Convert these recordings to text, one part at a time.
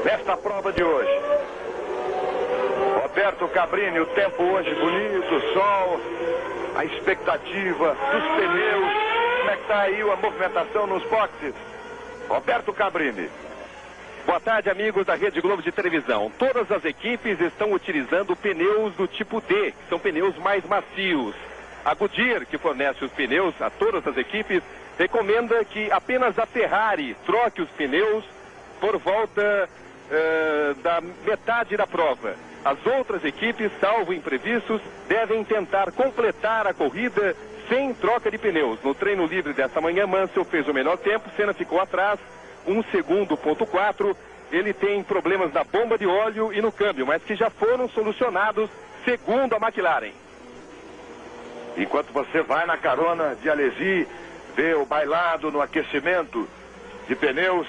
nesta prova de hoje. Roberto Cabrini, o tempo hoje bonito, o sol, a expectativa dos pneus. Como é que está aí a movimentação nos boxes? Roberto Cabrini. Boa tarde, amigos da Rede Globo de televisão. Todas as equipes estão utilizando pneus do tipo D, que são pneus mais macios. A Goodyear, que fornece os pneus a todas as equipes, recomenda que apenas a Ferrari troque os pneus por volta da metade da prova. As outras equipes, salvo imprevistos, devem tentar completar a corrida sem troca de pneus. No treino livre desta manhã, Mansell fez o menor tempo, Senna ficou atrás, 1 segundo, ponto 4. Ele tem problemas na bomba de óleo e no câmbio, mas que já foram solucionados, segundo a McLaren. Enquanto você vai na carona de Alesi, vê o bailado no aquecimento de pneus,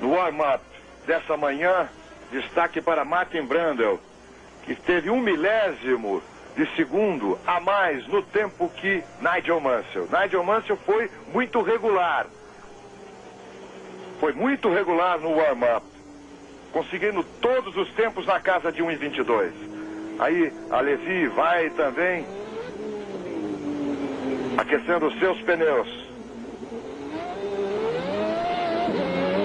no warm-up dessa manhã, destaque para Martin Brundle, que teve 1 milésimo de segundo a mais no tempo que Nigel Mansell. Nigel Mansell foi muito regular. Foi muito regular no warm-up, conseguindo todos os tempos na casa de 1:22. Aí Alesi vai também aquecendo os seus pneus.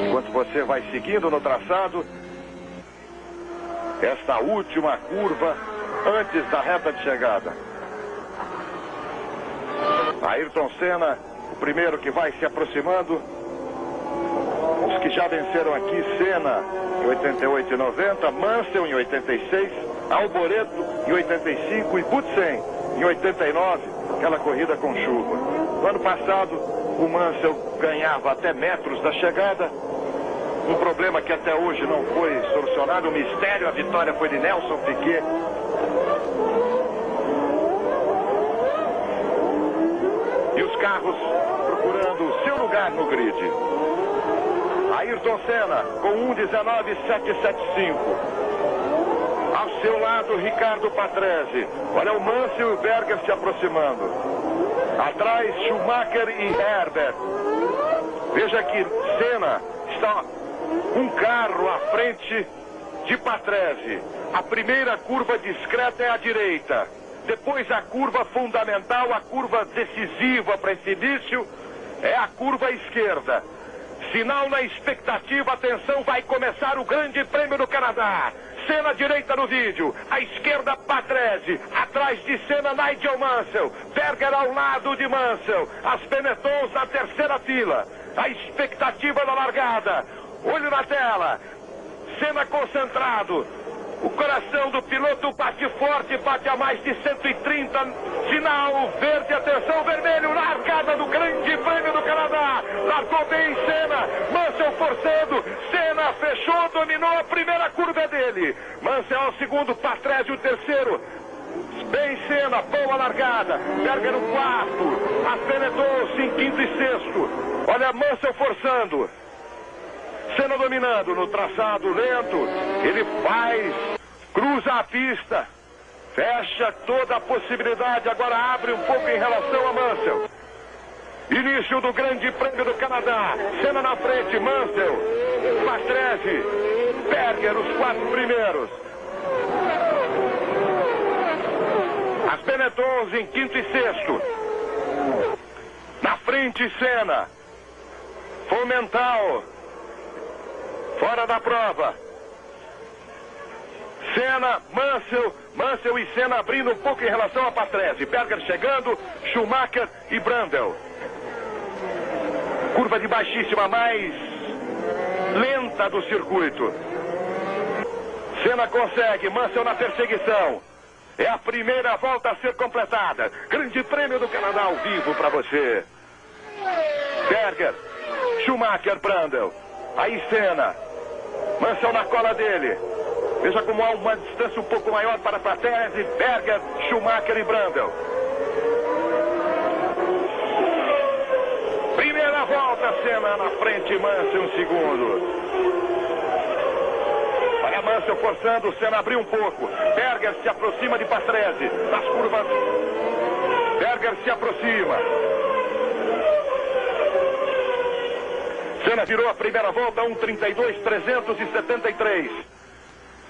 Enquanto você vai seguindo no traçado, esta última curva antes da reta de chegada. Ayrton Senna, o primeiro que vai se aproximando. Os que já venceram aqui, Senna em 88 e 90, Mansell em 86, Alboreto em 85 e Butsen em 89, aquela corrida com chuva. No ano passado, o Mansell ganhava até metros da chegada, um problema que até hoje não foi solucionado, um mistério. A vitória foi de Nelson Piquet. E os carros procurando o seu lugar no grid. Ayrton Senna com 1:19.775. Ao seu lado, Ricardo Patrese. Olha o Mansell e o Berger se aproximando. Atrás, Schumacher e Herbert. Veja que Senna está um carro à frente de Patrese. A primeira curva discreta é à direita. Depois a curva fundamental, a curva decisiva para esse início, é a curva à esquerda. Sinal na expectativa, atenção, vai começar o Grande Prêmio do Canadá. Senna à direita no vídeo, à esquerda Patrese, atrás de Senna Nigel Mansell, Berger ao lado de Mansell, as Benettons na terceira fila. A expectativa da largada, olho na tela, Senna concentrado. O coração do piloto bate forte, bate a mais de 130. Sinal verde, atenção, vermelho, largada do Grande Prêmio do Canadá. Largou bem Senna, Mansell forçando, Senna fechou, dominou a primeira curva dele. Mansell ao segundo, Patrese o terceiro. Bem Senna, boa largada. Berger no quarto, a Benettons em quinto e sexto. Olha Mansell forçando. Senna dominando no traçado lento, ele faz, cruza a pista, fecha toda a possibilidade, agora abre um pouco em relação a Mansell. Início do Grande Prêmio do Canadá, Senna na frente, Mansell, Patrese, Berger, os 4 primeiros. As Benettons em quinto e sexto. Na frente Senna, Fomental, fora da prova. Senna, Mansell e Senna abrindo um pouco em relação a Patrese. Berger chegando, Schumacher e Brundle. Curva de baixíssima, mais lenta do circuito. Senna consegue, Mansell na perseguição. É a primeira volta a ser completada. Grande Prêmio do Canadá ao vivo para você. Berger, Schumacher, Brundle. Aí Senna, Mansell na cola dele. Veja como há uma distância um pouco maior para Patrese, Berger, Schumacher e Brundle. Primeira volta, Senna na frente, Mansell um segundo. Olha Mansell forçando, Senna abriu um pouco. Berger se aproxima de Patrese. Nas curvas, Berger se aproxima. Senna virou a primeira volta, 1:32.373.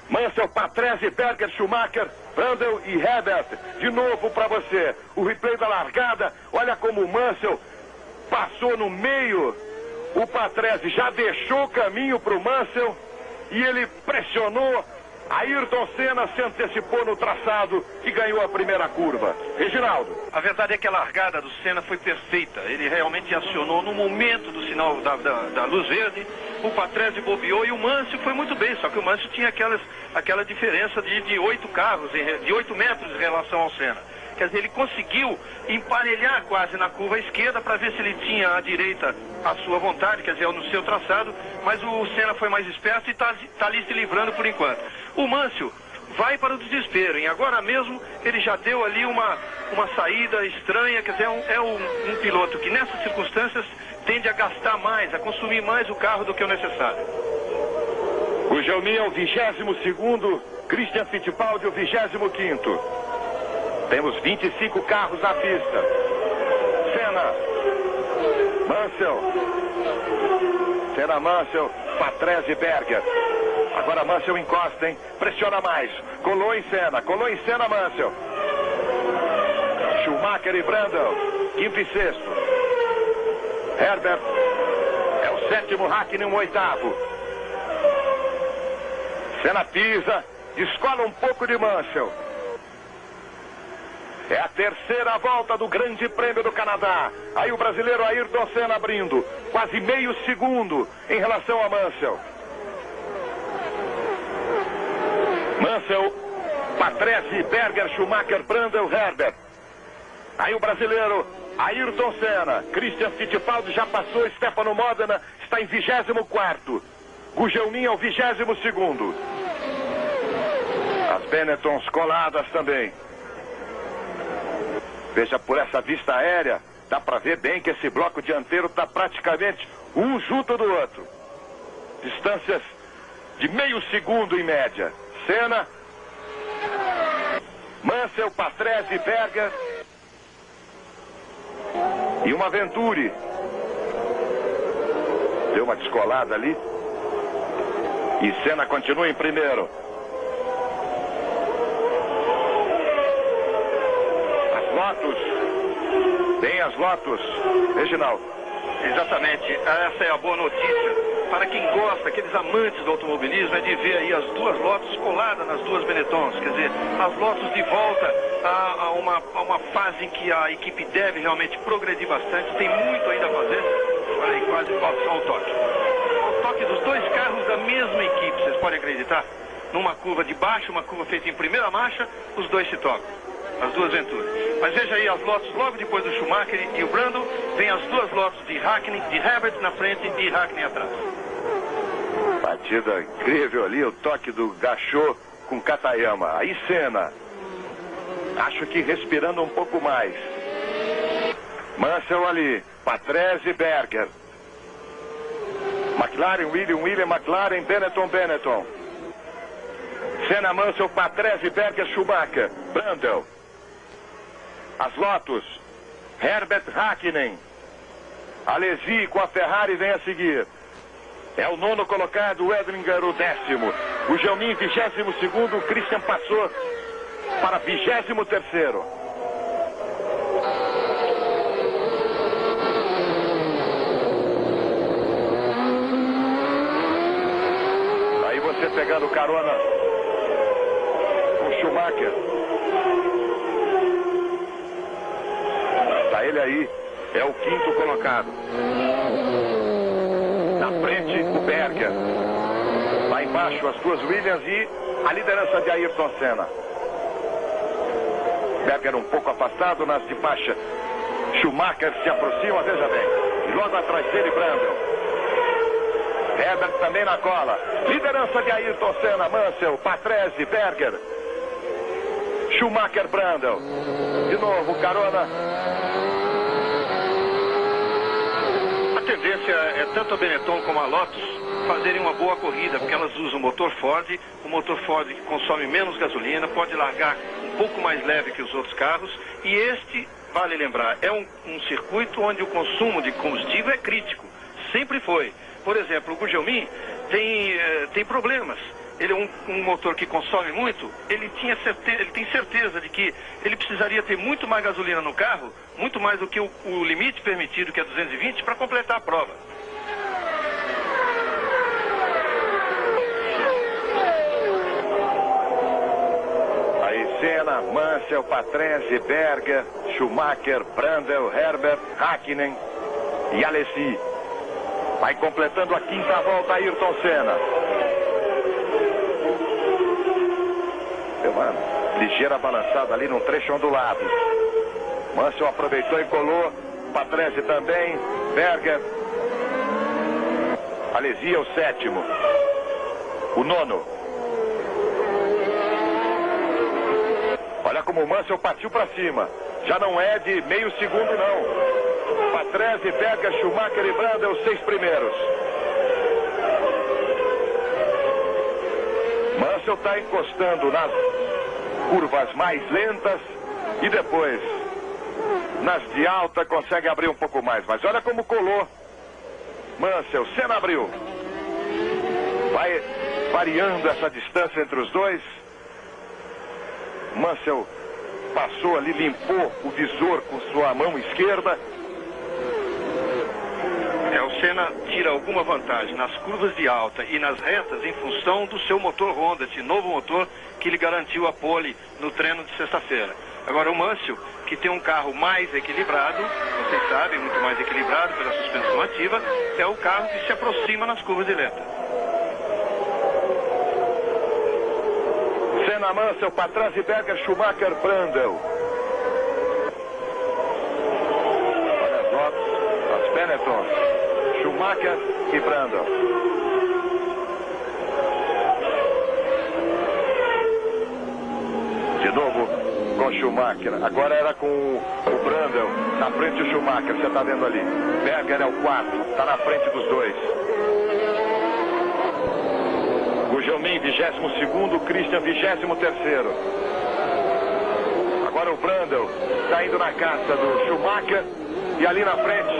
Mansell, Patrese, Berger, Schumacher, Brundle e Herbert. De novo para você. O replay da largada. Olha como o Mansell passou no meio. O Patrese já deixou o caminho para o Mansell e ele pressionou. Ayrton Senna se antecipou no traçado e ganhou a primeira curva. Reginaldo. A verdade é que a largada do Senna foi perfeita. Ele realmente acionou no momento do sinal da luz verde. O Patrese bobeou e o Mansell foi muito bem. Só que o Mansell tinha aquela diferença de 8 carros, de 8 metros em relação ao Senna. Quer dizer, ele conseguiu emparelhar quase na curva esquerda para ver se ele tinha a direita à sua vontade, quer dizer, no seu traçado, mas o Senna foi mais esperto e está ali se livrando por enquanto. O Mansell vai para o desespero, e agora mesmo ele já deu ali uma saída estranha, quer dizer, é um piloto que nessas circunstâncias tende a gastar mais, a consumir mais o carro do que o necessário. O Gelmin é o 22º, Christian Fittipaldi o 25º. Temos 25 carros na pista. Senna, Mansell, Mansell, Patrese, Berger. Agora Mansell encosta, hein? Pressiona mais. Colou em Senna, Mansell. Schumacher e Brundle, 5º e 6º. Herbert é o 7º, Hakkinen o 8º. Senna pisa, descola um pouco de Mansell. É a terceira volta do Grande Prêmio do Canadá. Aí o brasileiro Ayrton Senna abrindo. Quase meio segundo em relação a Mansell. Mansell, Patrese, Berger, Schumacher, Brundle, Herbert. Aí o brasileiro Ayrton Senna. Christian Fittipaldi já passou. Stefano Modena está em 24º. Gugelmin é o 22º. As Benettons coladas também. Veja, por essa vista aérea, dá para ver bem que esse bloco dianteiro está praticamente um junto do outro. Distâncias de meio segundo em média. Senna, Mansell, Patrese, Berger e uma Venturi. Deu uma descolada ali. E Senna continua em primeiro. Lotus, tem as Lotus, Reginaldo. Exatamente, essa é a boa notícia para quem gosta, aqueles amantes do automobilismo, é de ver aí as duas Lotus coladas nas duas Benettons, quer dizer, as Lotus de volta a uma fase em que a equipe deve realmente progredir bastante, tem muito ainda a fazer. Olha aí, quase falta só o toque. O toque dos dois carros da mesma equipe, vocês podem acreditar? Numa curva de baixo, uma curva feita em primeira marcha, os dois se tocam. As duas Venturas. Mas veja aí as Lotus logo depois do Schumacher e o Brundle. Vem as duas Lotus de Hakkinen, de Herbert na frente e Hakkinen atrás. Batida incrível ali, o toque do Gachot com Katayama. Aí Senna. Acho que respirando um pouco mais. Mansell ali. Patrese, Berger. McLaren, William, McLaren, Benetton. Senna, Mansell, Patrese, Berger, Schumacher. Brundle. As Lotus, Herbert, Hakkinen. Alesi com a Ferrari vem a seguir. É o 9º colocado, o Edlinger o 10º. O Gelmin 22º, o Christian passou para 23º. Aí você pegando carona com Schumacher. Ele aí é o 5º colocado. Na frente, o Berger. Lá embaixo, as duas Williams e a liderança de Ayrton Senna. Berger um pouco afastado nas de faixa. Schumacher se aproxima, veja bem. E logo atrás dele, Brundle. Herbert também na cola. Liderança de Ayrton Senna, Mansell, Patrese, Berger. Schumacher, Brundle. De novo, carona. A tendência é tanto a Benetton como a Lotus fazerem uma boa corrida, porque elas usam o motor Ford que consome menos gasolina, pode largar um pouco mais leve que os outros carros, e este, vale lembrar, é um circuito onde o consumo de combustível é crítico. sempre foi. Por exemplo, o Gugelmin tem problemas. Ele é um motor que consome muito, ele tem certeza de que ele precisaria ter muito mais gasolina no carro, muito mais do que o limite permitido, que é 220, para completar a prova. Aí Senna, Mansell, Patrese, Berger, Schumacher, Brundle, Herbert, Hakkinen e Alesi. Vai completando a quinta volta Ayrton Senna. Deu uma ligeira balançada ali num trecho ondulado. Mansell aproveitou e colou. Patrese também. Berger. Alesi é o sétimo. O nono. Olha como o Mansell partiu para cima. Já não é de meio segundo, não. Patrese, Berger, Schumacher e Brundle, os 6 primeiros. Mansell está encostando nas curvas mais lentas e depois nas de alta consegue abrir um pouco mais. Mas olha como colou Mansell. Senna abriu. Vai variando essa distância entre os dois. Mansell passou ali, limpou o visor com sua mão esquerda. O Senna tira alguma vantagem nas curvas de alta e nas retas em função do seu motor Honda, esse novo motor que lhe garantiu a pole no treino de sexta-feira. Agora o Mansell, que tem um carro mais equilibrado, vocês sabem, muito mais equilibrado pela suspensão ativa, é o carro que se aproxima nas curvas de reta. Senna, Mansell, Patrese, Berger, Schumacher, Brundle. Olha as notas, as Benetton. Schumacher e Brundle. De novo com Schumacher. Agora era com o Brundle. Na frente o Schumacher, você está vendo ali. Berger é o quarto. Está na frente dos dois. Gugelmin, 22º. Christian, 23º. Agora o Brundle está indo na caça do Schumacher. E ali na frente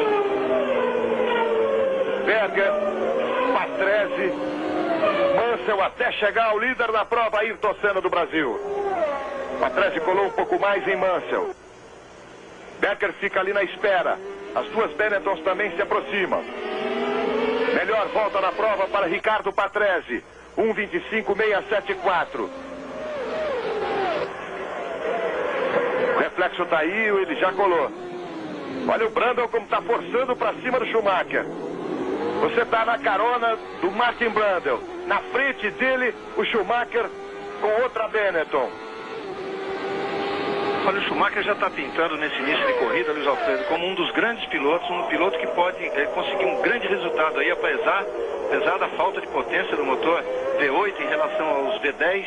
Berger, Patrese, Mansell até chegar ao líder da prova, Ayrton Senna do Brasil. Patrese colou um pouco mais em Mansell. Berger fica ali na espera. As duas Benettons também se aproximam. Melhor volta na prova para Ricardo Patrese. 1:25.674. O reflexo está aí, ele já colou. Olha o Brundle como está forçando para cima do Schumacher. Você está na carona do Martin Brundle. Na frente dele, o Schumacher com outra Benetton. Olha, o Schumacher já está pintando nesse início de corrida, Luiz Alfredo, como um dos grandes pilotos, um piloto que pode conseguir um grande resultado aí, apesar da falta de potência do motor V8 em relação aos V10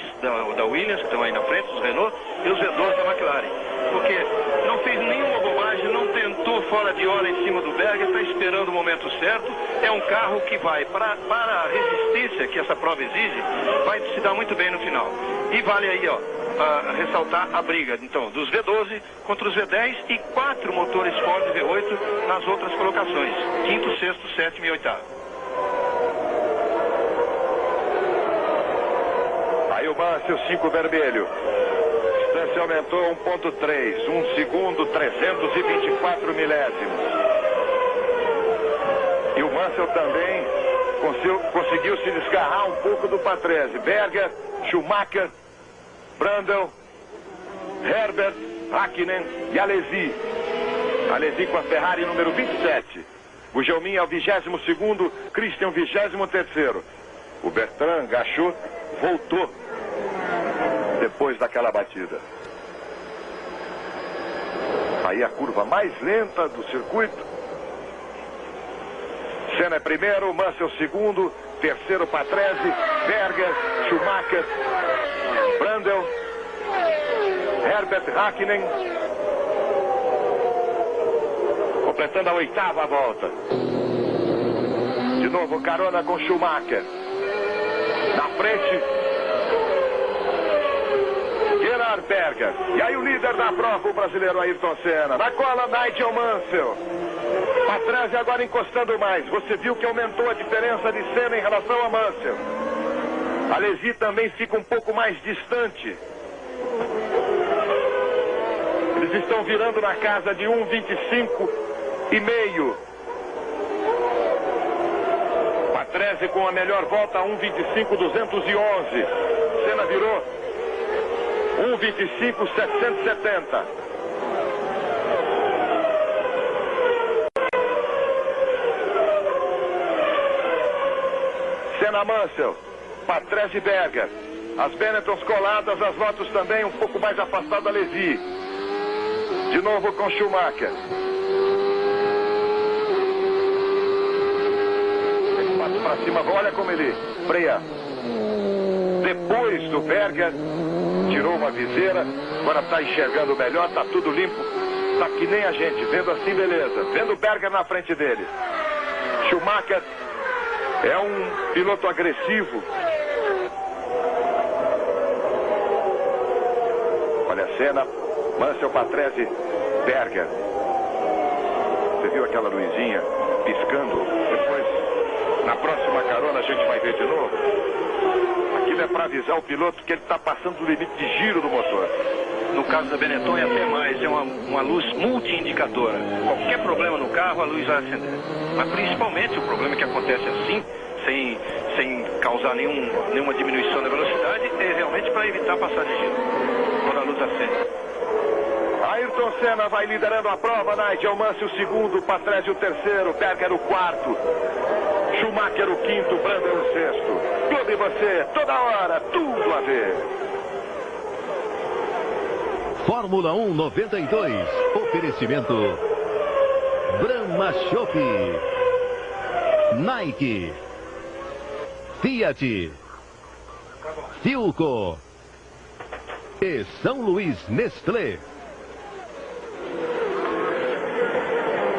da Williams, que estão aí na frente, os Renault, e os V12 da McLaren. Porque não fez nenhuma bobagem, não tentou fora de hora em cima do Berger, está esperando o momento certo. É um carro que vai, para a resistência que essa prova exige, vai se dar muito bem no final. E vale aí, ó, ressaltar a briga, então, dos V12 contra os V10 e 4 motores Ford V8 nas outras colocações, 5º, 6º, 7º e 8º. Aí o Mansell, 5 vermelho. Distância aumentou 1.3, 1 segundo, 324 milésimos. E o Mansell também conseguiu se desgarrar um pouco do Patrese. Berger, Schumacher, Brundle, Herbert, Hakkinen e Alesi. Alesi com a Ferrari número 27. Gugelmin é o 22º, Christian 23º. O Bertrand Gachot voltou depois daquela batida. Aí a curva mais lenta do circuito. Senna é primeiro, Mansell segundo, terceiro Patrese, Berger, Schumacher, Brundle, Herbert, Hakkinen. Completando a 8ª volta. De novo carona com Schumacher. Na frente, liderar Berger. E aí o líder da prova, o brasileiro Ayrton Senna. Na cola, Nigel Mansell. Patrese agora encostando mais. Você viu que aumentou a diferença de Senna em relação a Mansell. Alesi também fica um pouco mais distante. Eles estão virando na casa de 1,25,5. Patrese com a melhor volta, 1,25,211. Senna virou 1,25,770. Senna, Mansell, Patrese e Berger. As Benettons coladas, as Lotus também um pouco mais afastada da Alesi. De novo com Schumacher. Ele passa para cima, olha como ele freia. Depois do Berger, tirou uma viseira, agora está enxergando melhor, está tudo limpo. Está que nem a gente, vendo assim, beleza. Vendo o Berger na frente dele. Schumacher é um piloto agressivo. Olha a cena, Mansell, Patrese, Berger. Você viu aquela luzinha piscando? Depois, na próxima carona, a gente vai ver de novo. Aquilo é para avisar o piloto que ele está passando do limite de giro do motor. No caso da Benetton é até mais, é uma luz multi-indicadora. Qualquer problema no carro, a luz vai acender. Mas principalmente o problema que acontece assim, sem causar nenhuma diminuição da velocidade, é realmente para evitar passar de giro, quando a luz acende. Ayrton Senna vai liderando a prova, Nigel Mansell o segundo, Patrese o terceiro, Berger o quarto, Schumacher o quinto, Brandel o sexto. Clube você, toda hora, tudo a ver. Fórmula 1 92. Oferecimento Brahma Chopp, Nike, Fiat, Philco e São Luís Nestlé.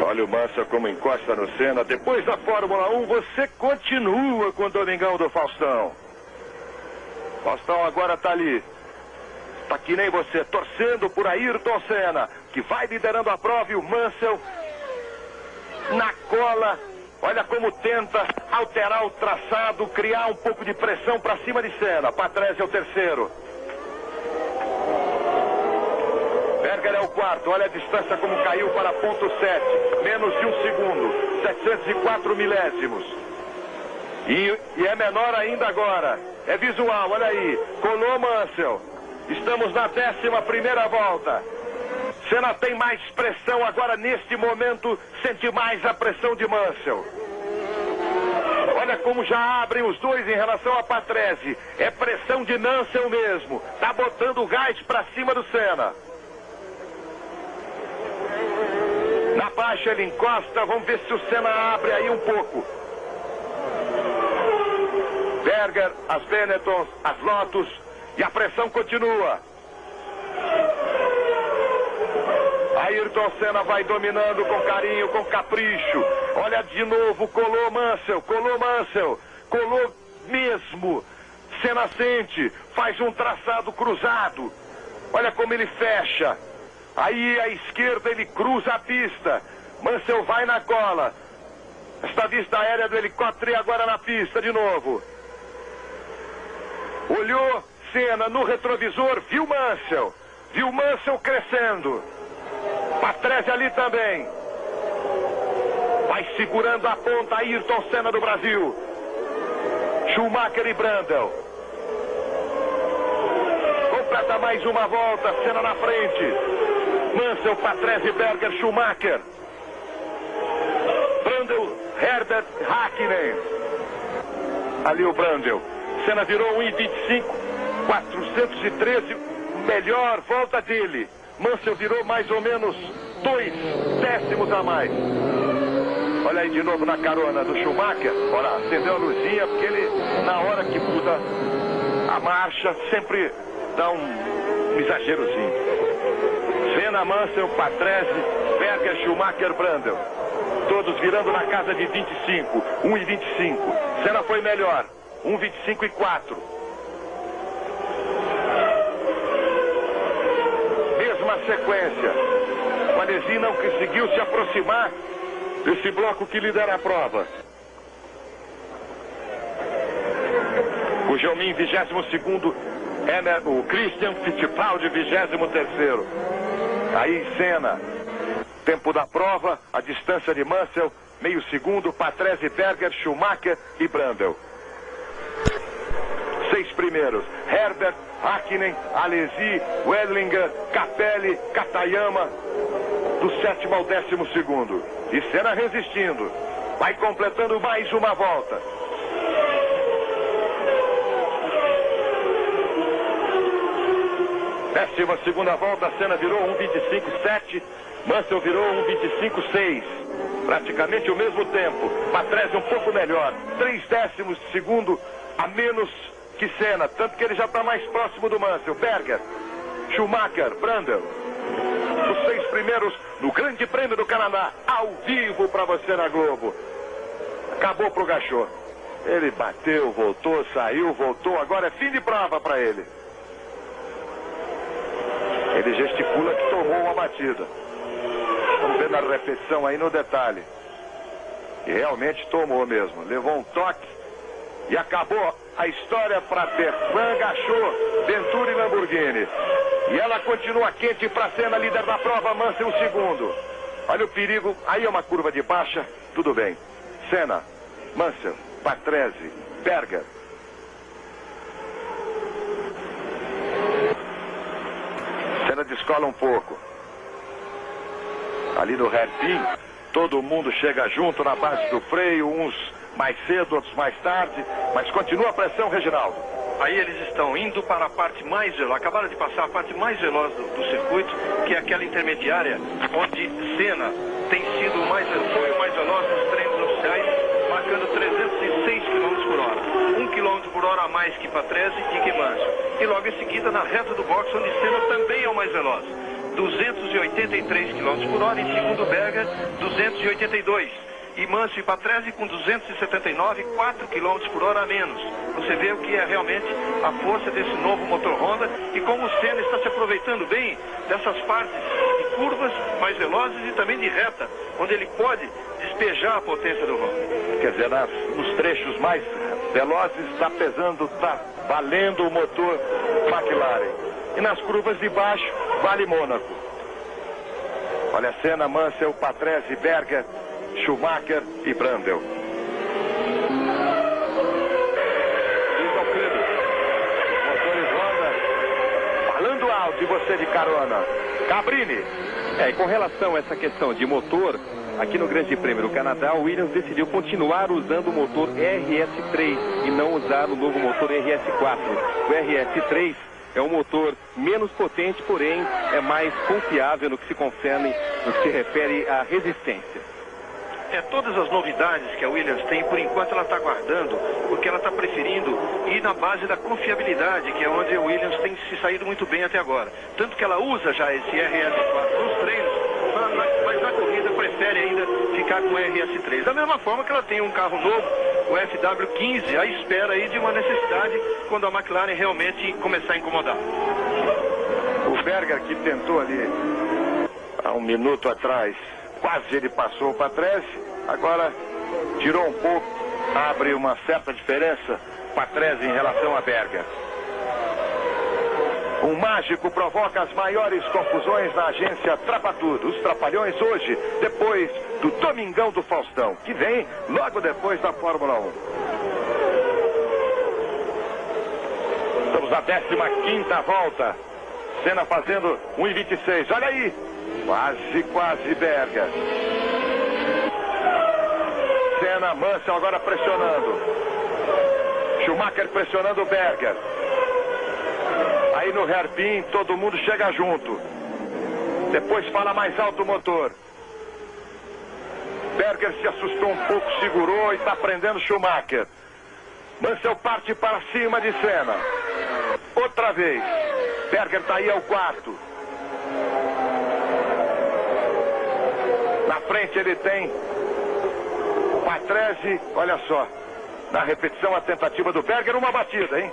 Olha o Mansell como encosta no Senna. Depois da Fórmula 1, você continua com o Domingão do Faustão. Faustão agora está ali. Está que nem você, torcendo por Ayrton Senna, que vai liderando a prova, e o Mansell na cola. Olha como tenta alterar o traçado, criar um pouco de pressão para cima de Senna. Patrese é o terceiro. Berger é o quarto. Olha a distância como caiu para ponto 7. Menos de 1 segundo. 704 milésimos. E é menor ainda agora. É visual, olha aí. Colou Mansell. Estamos na 11ª volta. Senna tem mais pressão agora neste momento. Sente mais a pressão de Mansell. Olha como já abrem os dois em relação a Patrese. É pressão de Mansell mesmo. Tá botando o gás para cima do Senna. Na baixa ele encosta. Vamos ver se o Senna abre aí um pouco. Berger, as Benettons, as Lotus. E a pressão continua. Ayrton Senna vai dominando com carinho, com capricho. Olha de novo, colou Mansell, colou mesmo. Senna sente, faz um traçado cruzado. Olha como ele fecha. Aí à esquerda ele cruza a pista. Mansell vai na cola. Esta vista aérea do helicóptero e agora na pista de novo. Olhou Senna no retrovisor, viu Mansell crescendo. Patrese ali também. Vai segurando a ponta Ayrton Senna do Brasil. Schumacher e Brandel. Completa mais uma volta, Senna na frente. Mansell, Patrese, Berger, Schumacher. Brandel, Herbert, Hakkinen. Ali o Brandel. Senna virou 1,25, 413, melhor volta dele. Mansell virou mais ou menos 2 décimos a mais. Olha aí de novo na carona do Schumacher. Olha, acendeu a luzinha porque ele, na hora que muda a marcha, sempre dá um exagerozinho. Senna, Mansell, Patrese, Berger, Schumacher, Brandel. Todos virando na casa de 25, 1,25. Senna foi melhor. 1,25 e 4. uma sequência. O Alesi não conseguiu se aproximar desse bloco que lidera a prova. O Gelmin, 22º. O Christian Fittipaldi, 23º. Aí Senna. Tempo da prova, a distância de Mansell, meio segundo, Patrese, Berger, Schumacher e Brundle. 6 primeiros, Herbert, Hakkinen, Alesi, Wedlinger, Capelli, Katayama, do 7º ao 12º. E Senna resistindo, vai completando mais uma volta. Décima segunda volta, Senna virou 1:25.7, Mansell virou 1:25.6. Praticamente o mesmo tempo. Patrese um pouco melhor, 0,3 de segundo a menos que Senna, tanto que ele já está mais próximo do Mansell. Berger, Schumacher, Brundle. Os 6 primeiros no Grande Prêmio do Canadá, ao vivo para você na Globo. Acabou pro Gachot. Ele bateu, voltou, saiu, voltou. Agora é fim de prova para ele. Ele gesticula que tomou uma batida. Vamos ver na repetição aí no detalhe. E realmente tomou mesmo. Levou um toque e acabou a história para Bertrand Gachot, Venturi e Lamborghini. E ela continua quente para Senna, líder da prova, Mansell o segundo. Olha o perigo. Aí é uma curva de baixa. Tudo bem. Senna, Mansell, Patrese, Berger. Senna descola um pouco. Ali no hairpin, todo mundo chega junto na base do freio, uns mais cedo, outros mais tarde, mas continua a pressão, Reginaldo. Aí eles estão indo para a parte mais veloz, acabaram de passar a parte mais veloz do circuito, que é aquela intermediária, onde Senna tem sido foi o mais veloz nos treinos oficiais, marcando 306 km por hora. 1 km por hora a mais que Patrese e que Mansell. E logo em seguida, na reta do box, onde Senna também é o mais veloz. 283 km por hora, em segundo Berger, 282. E Mansell e Patrese com 279, 4 km por hora a menos. Você vê o que é realmente a força desse novo motor Honda e como o Senna está se aproveitando bem dessas partes de curvas mais velozes e também de reta, onde ele pode despejar a potência do Honda. Quer dizer, nos trechos mais velozes está pesando, está valendo o motor McLaren. E nas curvas de baixo, vale Mônaco. Olha, Senna, Mansell, Patrese, Berger, Schumacher e Brundle. Motores Honda falando alto e você de carona. Cabrini. E com relação a essa questão de motor, aqui no Grande Prêmio do Canadá, o Williams decidiu continuar usando o motor RS3 e não usar o novo motor RS4. O RS3 é um motor menos potente, porém é mais confiável no que se concerne, no que se refere à resistência. Todas as novidades que a Williams tem, por enquanto ela está guardando, porque ela está preferindo ir na base da confiabilidade, que é onde a Williams tem se saído muito bem até agora. Tanto que ela usa já esse RS4 nos treinos, mas na corrida prefere ainda ficar com o RS3. Da mesma forma que ela tem um carro novo, o FW15, à espera aí de uma necessidade quando a McLaren realmente começar a incomodar. O Berger que tentou ali há um minuto atrás, quase ele passou o Patrese, agora tirou um pouco, abre uma certa diferença, Patrese em relação a Berger. Um mágico provoca as maiores confusões na agência Trapatudo. Os Trapalhões hoje, depois do Domingão do Faustão, que vem logo depois da Fórmula 1. Estamos na 15ª volta. Senna fazendo 1:26. Olha aí. Quase Berger. Senna, Mansell agora pressionando. Schumacher pressionando o Berger. Aí no hairpin todo mundo chega junto. Depois fala mais alto o motor. Berger se assustou um pouco, segurou e está prendendo Schumacher. Mansell parte para cima de Senna. Outra vez. Berger está aí ao quarto. Na frente ele tem Patrese, olha só. Na repetição a tentativa do Berger, uma batida, hein?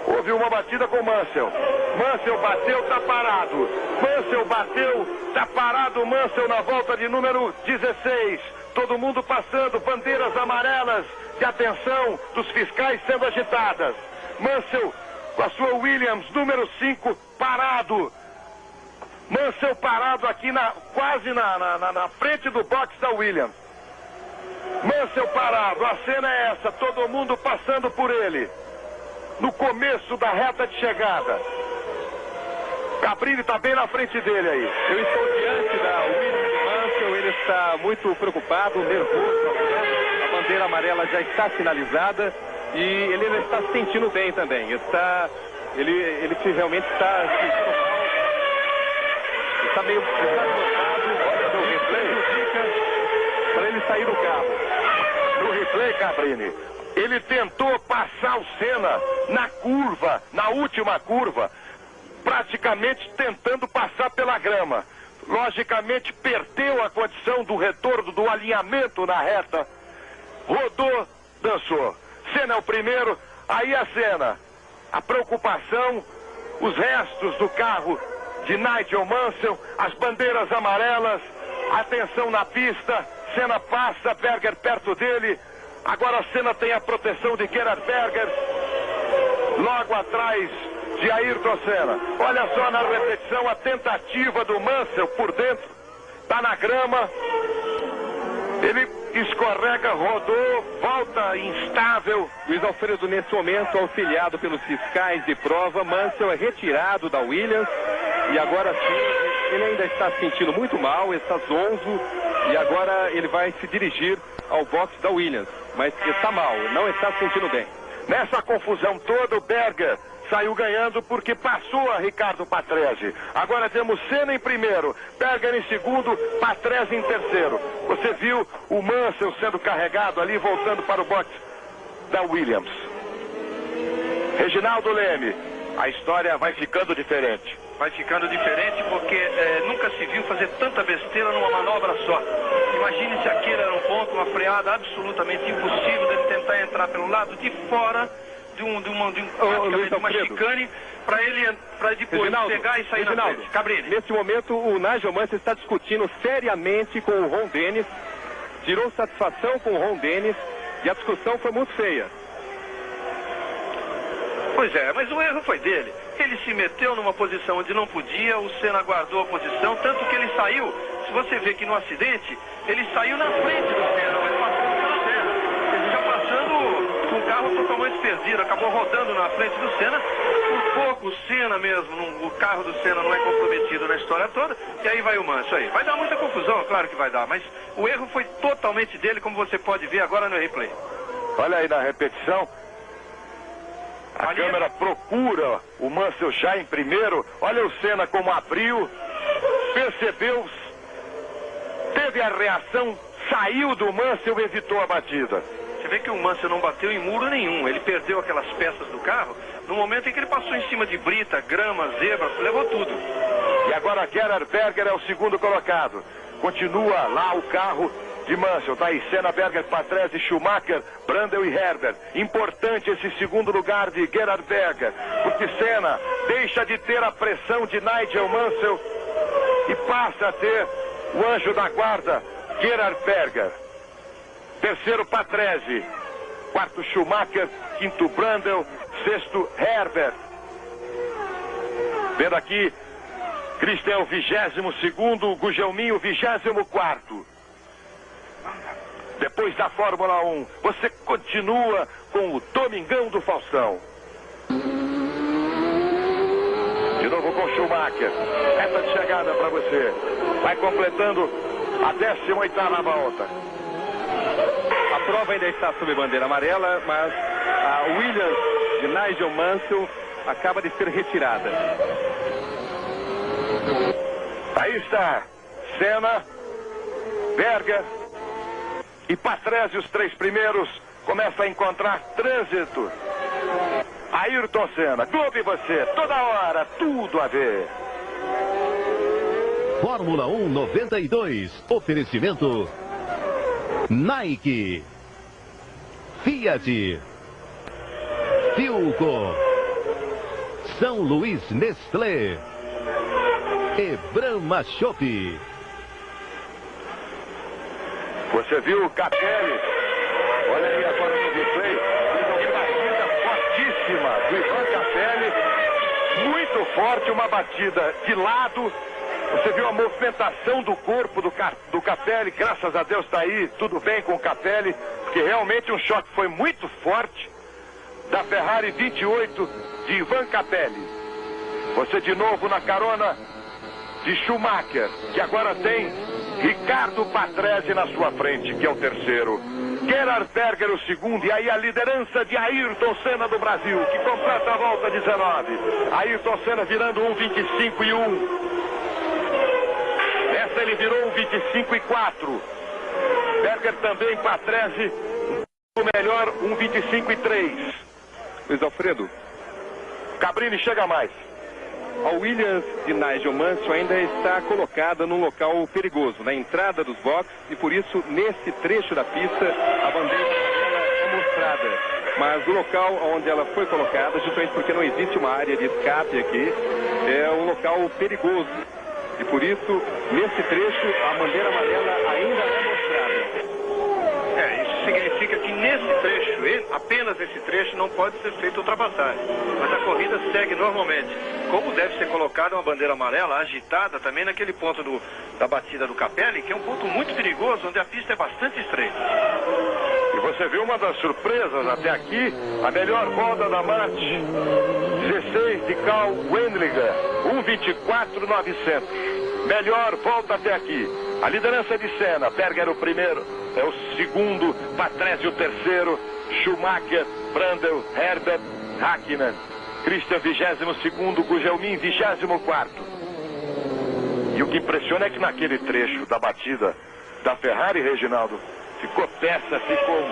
Houve uma batida com Mansell. Mansell bateu, tá parado. Mansell bateu, tá parado. Mansell na volta de número 16. Todo mundo passando, bandeiras amarelas de atenção dos fiscais sendo agitadas. Mansell com a sua Williams, número 5, parado. Mansell parado aqui quase na frente do box da Williams. Mansell parado, a cena é essa, todo mundo passando por ele. No começo da reta de chegada. Cabrini está bem na frente dele aí. Eu estou diante da Williams Mansell, ele está muito preocupado, nervoso. A bandeira amarela já está sinalizada e ele não está se sentindo bem também. Ele realmente está sentindo mal. Está meio desnortado. Olha o replay para ele sair do carro. No replay, Cabrini, ele tentou passar o Senna na curva, na última curva, praticamente tentando passar pela grama. Logicamente perdeu a condição do retorno, do alinhamento na reta. Rodou, dançou. Senna é o primeiro, aí a Senna. A preocupação, os restos do carro de Nigel Mansell, as bandeiras amarelas, atenção na pista, Senna passa, Berger perto dele. Agora a Senna tem a proteção de Gerhard Berger, logo atrás de Ayrton Senna. Olha só na repetição a tentativa do Mansell por dentro, tá na grama, ele escorrega, rodou, volta instável. Luiz Alfredo, nesse momento, auxiliado pelos fiscais de prova, Mansell é retirado da Williams e agora sim, ele ainda está se sentindo muito mal, está zonzo e agora ele vai se dirigir ao box da Williams, mas está mal, não está se sentindo bem. Nessa confusão toda, o Berger saiu ganhando porque passou a Ricardo Patrese. Agora temos Senna em primeiro, Berger em segundo, Patrese em terceiro. Você viu o Mansell sendo carregado ali, voltando para o box da Williams. Reginaldo Leme, a história vai ficando diferente. Vai ficando diferente porque nunca se viu fazer tanta besteira numa manobra só. Imagine se aquele era um ponto, uma freada absolutamente impossível dele tentar entrar pelo lado de fora de uma chicane para depois Reginaldo, pegar e sair na frente. Cabrini. Nesse momento o Nigel Mansell está discutindo seriamente com o Ron Dennis, tirou satisfação com o Ron Dennis e a discussão foi muito feia. Pois é, mas o erro foi dele. Ele se meteu numa posição onde não podia, o Senna guardou a posição, tanto que ele saiu, se você vê que no acidente, ele saiu na frente do Senna, mas passando pelo Senna. Ele já passando com o carro totalmente perdido, acabou rodando na frente do Senna. Por pouco o Senna mesmo, o carro do Senna não é comprometido na história toda, e aí vai o Mansell aí. Vai dar muita confusão, claro que vai dar, mas o erro foi totalmente dele, como você pode ver agora no replay. Olha aí na repetição. A câmera procura o Mansell já em primeiro. Olha o Senna como abriu, percebeu, teve a reação, saiu do Mansell e evitou a batida. Você vê que o Mansell não bateu em muro nenhum, ele perdeu aquelas peças do carro no momento em que ele passou em cima de brita, grama, zebra, levou tudo. E agora Gerhard Berger é o segundo colocado. Continua lá o carro de Mansell, tá aí Senna, Berger, Patrese, Schumacher, Brundle e Herbert. Importante esse segundo lugar de Gerhard Berger, porque Senna deixa de ter a pressão de Nigel Mansell e passa a ter o anjo da guarda, Gerhard Berger. Terceiro, Patrese. Quarto, Schumacher. Quinto, Brundle. Sexto, Herbert. Vendo aqui, Christian, o 22º, Gugelmin, o 24º. Depois da Fórmula 1, você continua com o Domingão do Faustão. De novo com Schumacher. Essa de chegada para você. Vai completando a 18ª volta. A prova ainda está sob bandeira amarela, mas a Williams de Nigel Mansell acaba de ser retirada. Aí está Senna, Berger e Patrese, os três primeiros, começa a encontrar trânsito. Ayrton Senna, Globo e você, toda hora, tudo a ver. Fórmula 1 92, oferecimento Nike, Fiat, Philco, São Luís Nestlé e Brahma Chopp. Você viu o Capelli? Olha aí agora no replay. Que batida fortíssima do Ivan Capelli. Muito forte, uma batida de lado. Você viu a movimentação do corpo do Capelli. Graças a Deus está aí, tudo bem com o Capelli. Porque realmente um choque foi muito forte da Ferrari 28 de Ivan Capelli. Você de novo na carona de Schumacher, que agora tem Ricardo Patrese na sua frente, que é o terceiro. Gerhard Berger o segundo, e aí a liderança de Ayrton Senna do Brasil, que completa a volta 19. Ayrton Senna virando 1:25 e 1. Essa ele virou 1:25 e 4. Berger também, Patrese, o melhor 1:25 e 3. Luiz Alfredo. Cabrini chega mais. A Williams de Nigel Mansell ainda está colocada num local perigoso, na entrada dos boxes, e por isso, nesse trecho da pista, a bandeira é mostrada. Mas o local onde ela foi colocada, justamente porque não existe uma área de escape aqui, é um local perigoso. E por isso, nesse trecho, a bandeira amarela ainda é mostrada. Isso significa que nesse trecho, apenas nesse trecho, não pode ser feita ultrapassagem. Mas a corrida segue normalmente. Como deve ser colocada uma bandeira amarela agitada também naquele ponto da batida do Capelli, que é um ponto muito perigoso, onde a pista é bastante estreita. E você viu uma das surpresas até aqui, a melhor volta da March, 16 de Karl Wendlinger, 1:24.900. Melhor volta até aqui. A liderança de Senna, Berger o primeiro, é o segundo, Patrese o terceiro, Schumacher, Brandel, Herbert, Hakkinen, Christian 22º, Gugelmin 24º. E o que impressiona é que naquele trecho da batida da Ferrari, Reginaldo, ficou peça, ficou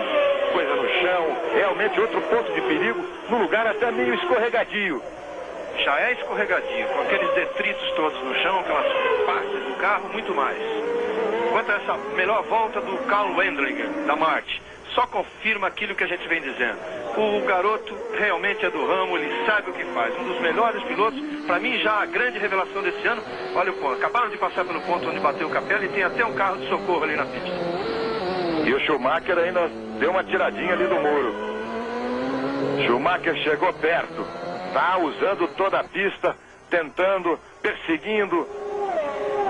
coisa no chão, realmente outro ponto de perigo, num lugar até meio escorregadio. Já é escorregadio, com aqueles detritos todos no chão, aquelas partes do carro, muito mais. Quanto a essa melhor volta do Karl Wendlinger, da March, só confirma aquilo que a gente vem dizendo. O garoto realmente é do ramo, ele sabe o que faz. Um dos melhores pilotos, para mim já a grande revelação desse ano. Olha o ponto, acabaram de passar pelo ponto onde bateu o Capelli e tem até um carro de socorro ali na pista. E o Schumacher ainda deu uma tiradinha ali do muro. Schumacher chegou perto, tá usando toda a pista, tentando, perseguindo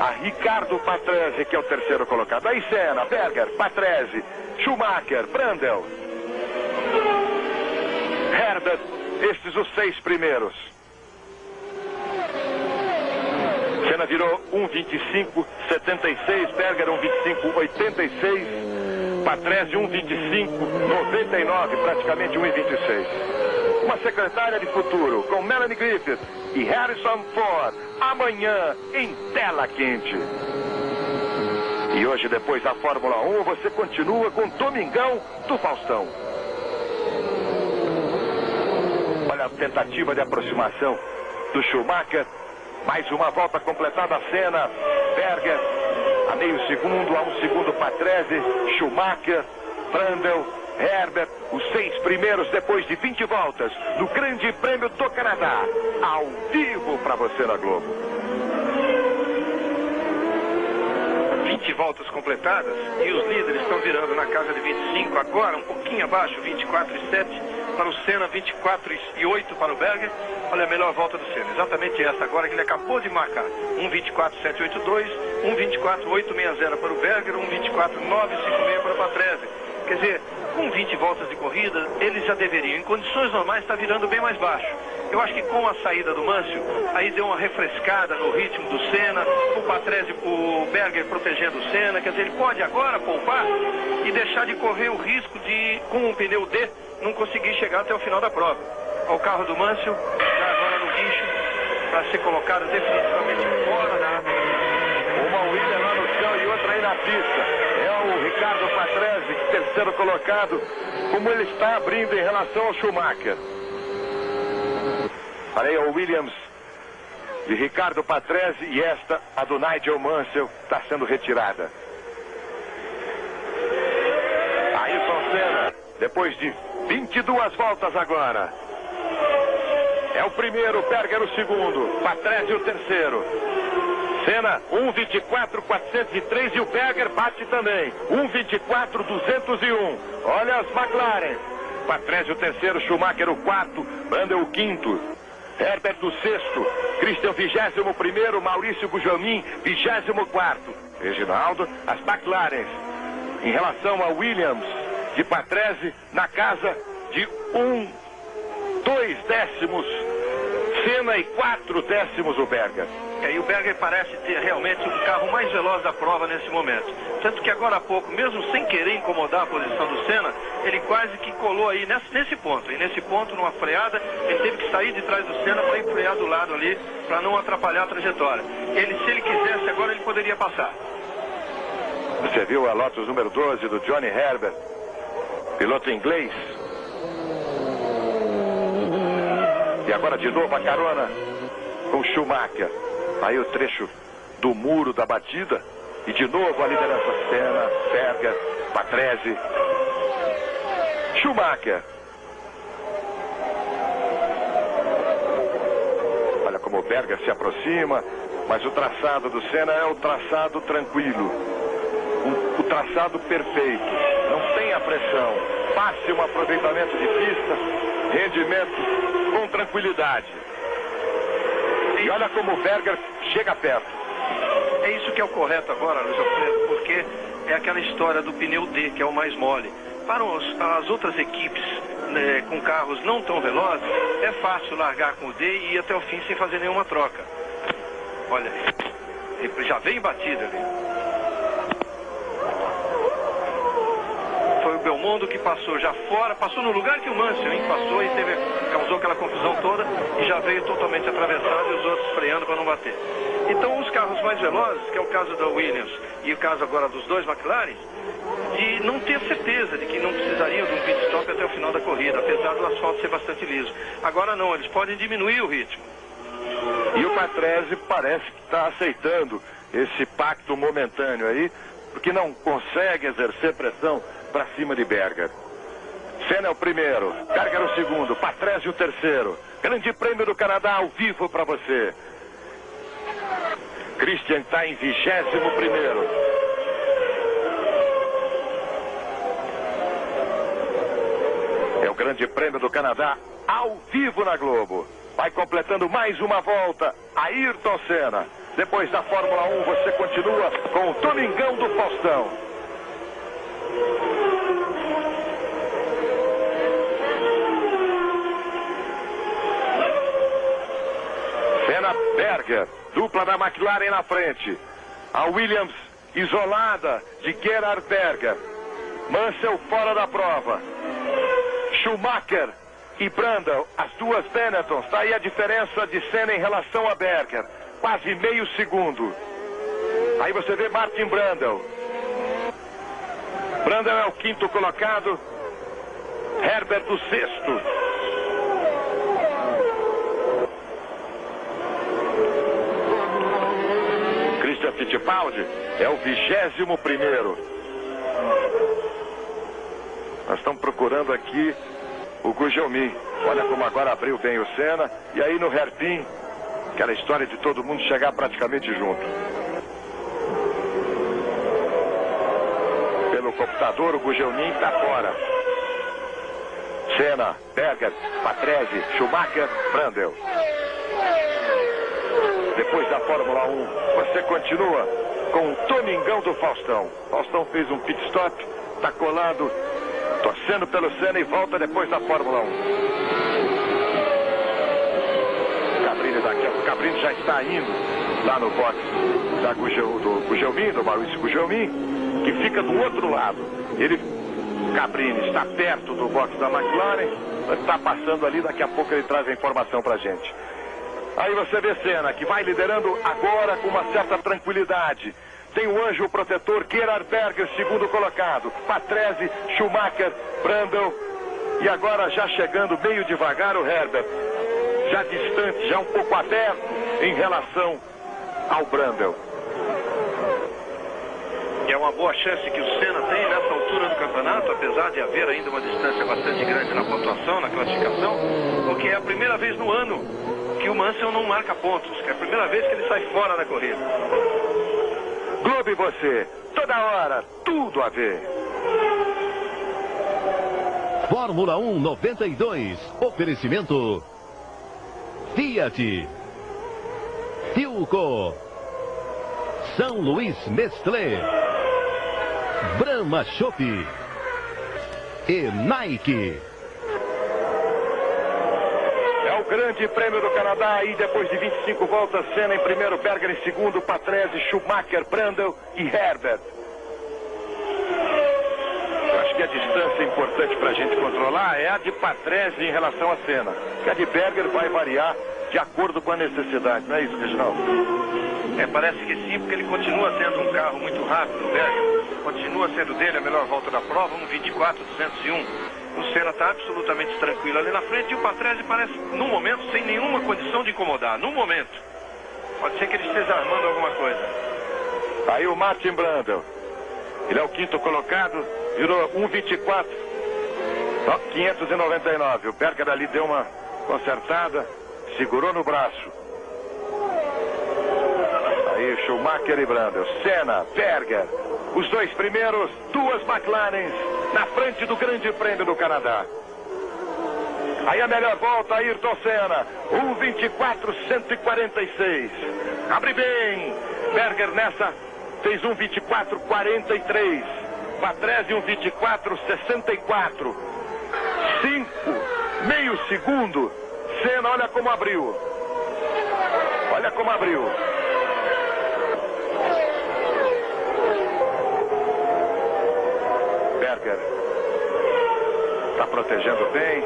a Ricardo Patrese, que é o terceiro colocado. Aí Senna, Berger, Patrese, Schumacher, Brandel, Herbert, estes os 6 primeiros. Senna virou 1:25.76, Berger 1:25.86, Patrese 1:25.99, praticamente 1:26. Uma secretária de futuro com Melanie Griffith e Harrison Ford, amanhã em tela quente. E hoje, depois da Fórmula 1, você continua com Domingão do Faustão. Olha a tentativa de aproximação do Schumacher. Mais uma volta completada a Senna. Berger a meio segundo, a 1 segundo Patrese, Schumacher, Brandel, Herbert, os 6 primeiros depois de 20 voltas no Grande Prêmio do Canadá, ao vivo para você na Globo. 20 voltas completadas e os líderes estão virando na casa de 25 agora, um pouquinho abaixo, 24:7 para o Senna, 24:8 para o Berger. Olha a melhor volta do Senna, exatamente essa agora que ele acabou de marcar, 1:24.782, 1:24.860 para o Berger, 1:24.956 para o Patrese. Quer dizer, com 20 voltas de corrida, eles já deveriam, em condições normais, estar virando bem mais baixo. Eu acho que com a saída do Mansell, aí deu uma refrescada no ritmo do Senna, o Patrese, o Berger protegendo o Senna, quer dizer, ele pode agora poupar e deixar de correr o risco de, com o pneu D, não conseguir chegar até o final da prova. O carro do Mansell, já agora no guincho, para ser colocado definitivamente fora da área. Uma Williams lá no chão e outra aí na pista. É o Ricardo Patrese, terceiro colocado, como ele está abrindo em relação ao Schumacher. Olha aí o Williams de Ricardo Patrese e esta, a do Nigel Mansell, está sendo retirada. Ayrton Senna, depois de 22 voltas agora. é o primeiro, Berger o segundo, Patrese o terceiro. Senna 1:24.403 e o Berger bate também, 1:24.201. Olha as McLaren. Patrese o terceiro, Schumacher o quarto, Brundle o quinto, Herbert o sexto, Christian 21º, Maurício Gugelmin 24º. Reginaldo, as McLaren em relação a Williams de Patrese na casa de 2 décimos Senna e 4 décimos o Berger. E o Berger parece ter realmente o carro mais veloz da prova nesse momento. Tanto que agora há pouco, mesmo sem querer incomodar a posição do Senna, ele quase que colou aí nesse ponto. E nesse ponto, numa freada, ele teve que sair de trás do Senna para ir frear do lado ali, para não atrapalhar a trajetória. Se ele quisesse, agora ele poderia passar. Você viu a Lotus número 12 do Johnny Herbert, piloto inglês. E agora de novo a carona com Schumacher. Aí o trecho do muro da batida. E de novo a liderança Senna, Berger, Patrese, Schumacher. Olha como o Berger se aproxima. Mas o traçado do Senna é o traçado tranquilo. O traçado perfeito. Não tem a pressão. Máximo aproveitamento de pista. Rendimento com tranquilidade. E olha como o Berger chega perto. É isso que é o correto agora, Luiz Alfredo, porque é aquela história do pneu D, que é o mais mole. Para as outras equipes, né, com carros não tão velozes, é fácil largar com o D e ir até o fim sem fazer nenhuma troca. Olha, ele já vem batida ali. Foi o Belmondo que passou já fora, passou no lugar que o Mansell passou e causou aquela confusão toda e já veio totalmente atravessado e os outros freando para não bater. Então os carros mais velozes, que é o caso da Williams e o caso agora dos dois McLaren, de não ter certeza de que não precisariam de um pit stop até o final da corrida, apesar do asfalto ser bastante liso. Agora não, eles podem diminuir o ritmo. E o Patrese parece que está aceitando esse pacto momentâneo aí, porque não consegue exercer pressão para cima de Berger. Senna é o primeiro, Berger o segundo, Patrese o terceiro. Grande Prêmio do Canadá ao vivo para você. Christian está em 21º. É o Grande Prêmio do Canadá ao vivo na Globo. Vai completando mais uma volta, Ayrton Senna. Depois da Fórmula 1 você continua com o Domingão do Faustão. Senna, Berger, dupla da McLaren na frente. A Williams isolada de Gerhard Berger. Mansell fora da prova. Schumacher e Brundle, as duas Benetton. Está aí a diferença de Senna em relação a Berger. Quase meio segundo. Aí você vê Martin Brundle. Brundle é o quinto colocado. Herbert o sexto. Christian Fittipaldi é o 21º. Nós estamos procurando aqui o Gugelmin. Olha como agora abriu bem o Senna. E aí no hairpin, aquela história de todo mundo chegar praticamente junto. Pelo computador, o Gugelmin está fora. Senna, Berger, Patrese, Schumacher, Brundle. Depois da Fórmula 1, você continua com o Domingão do Faustão. Faustão fez um pit stop, está colado, torcendo pelo Senna e volta depois da Fórmula 1. O Cabrini já está indo lá no box do Gugelmin, do Maurício Gugelmin, que fica do outro lado. Cabrini está perto do box da McLaren, está passando ali, daqui a pouco ele traz a informação para a gente. Aí você vê Senna, que vai liderando agora com uma certa tranquilidade. Tem o anjo protetor Gerhard Berger, segundo colocado. Patrese, Schumacher, Brundle. E agora já chegando meio devagar o Herbert. Já distante, já um pouco aberto em relação ao Brundle. que é uma boa chance que o Senna tem nessa altura do campeonato, apesar de haver ainda uma distância bastante grande na pontuação, na classificação, porque é a primeira vez no ano que o Mansell não marca pontos, que é a primeira vez que ele sai fora da corrida. Globo e você, toda hora, tudo a ver. Fórmula 1 92. Oferecimento Fiat, Philco, São Luís Nestlé, Brahma Chopp e Nike. É o grande prêmio do Canadá aí, depois de 25 voltas, Senna em primeiro, Berger em segundo, Patrese, Schumacher, Brundle e Herbert. Eu acho que a distância importante para a gente controlar é a de Patrese em relação a Senna. Que a de Berger vai variar de acordo com a necessidade, não é isso, Reginaldo? Parece que sim, porque ele continua tendo um carro muito rápido, o Berger. Continua sendo dele a melhor volta da prova, 1:24.201. O Senna está absolutamente tranquilo ali na frente e o Patrese parece, no momento, sem nenhuma condição de incomodar. No momento. Pode ser que ele esteja armando alguma coisa. Aí o Martin Brundle. Ele é o quinto colocado, virou 1:24. 599. O Berger ali deu uma consertada, segurou no braço. Aí Schumacher e Brundle. Senna, Berger. Os dois primeiros, duas McLarens na frente do Grande Prêmio do Canadá. Aí a melhor volta, Ayrton Senna, 1:24.146. Abre bem. Berger nessa fez 1:24.43. Patrese 1:24.64. 5, meio segundo. Senna, olha como abriu. Olha como abriu. Berger está protegendo bem.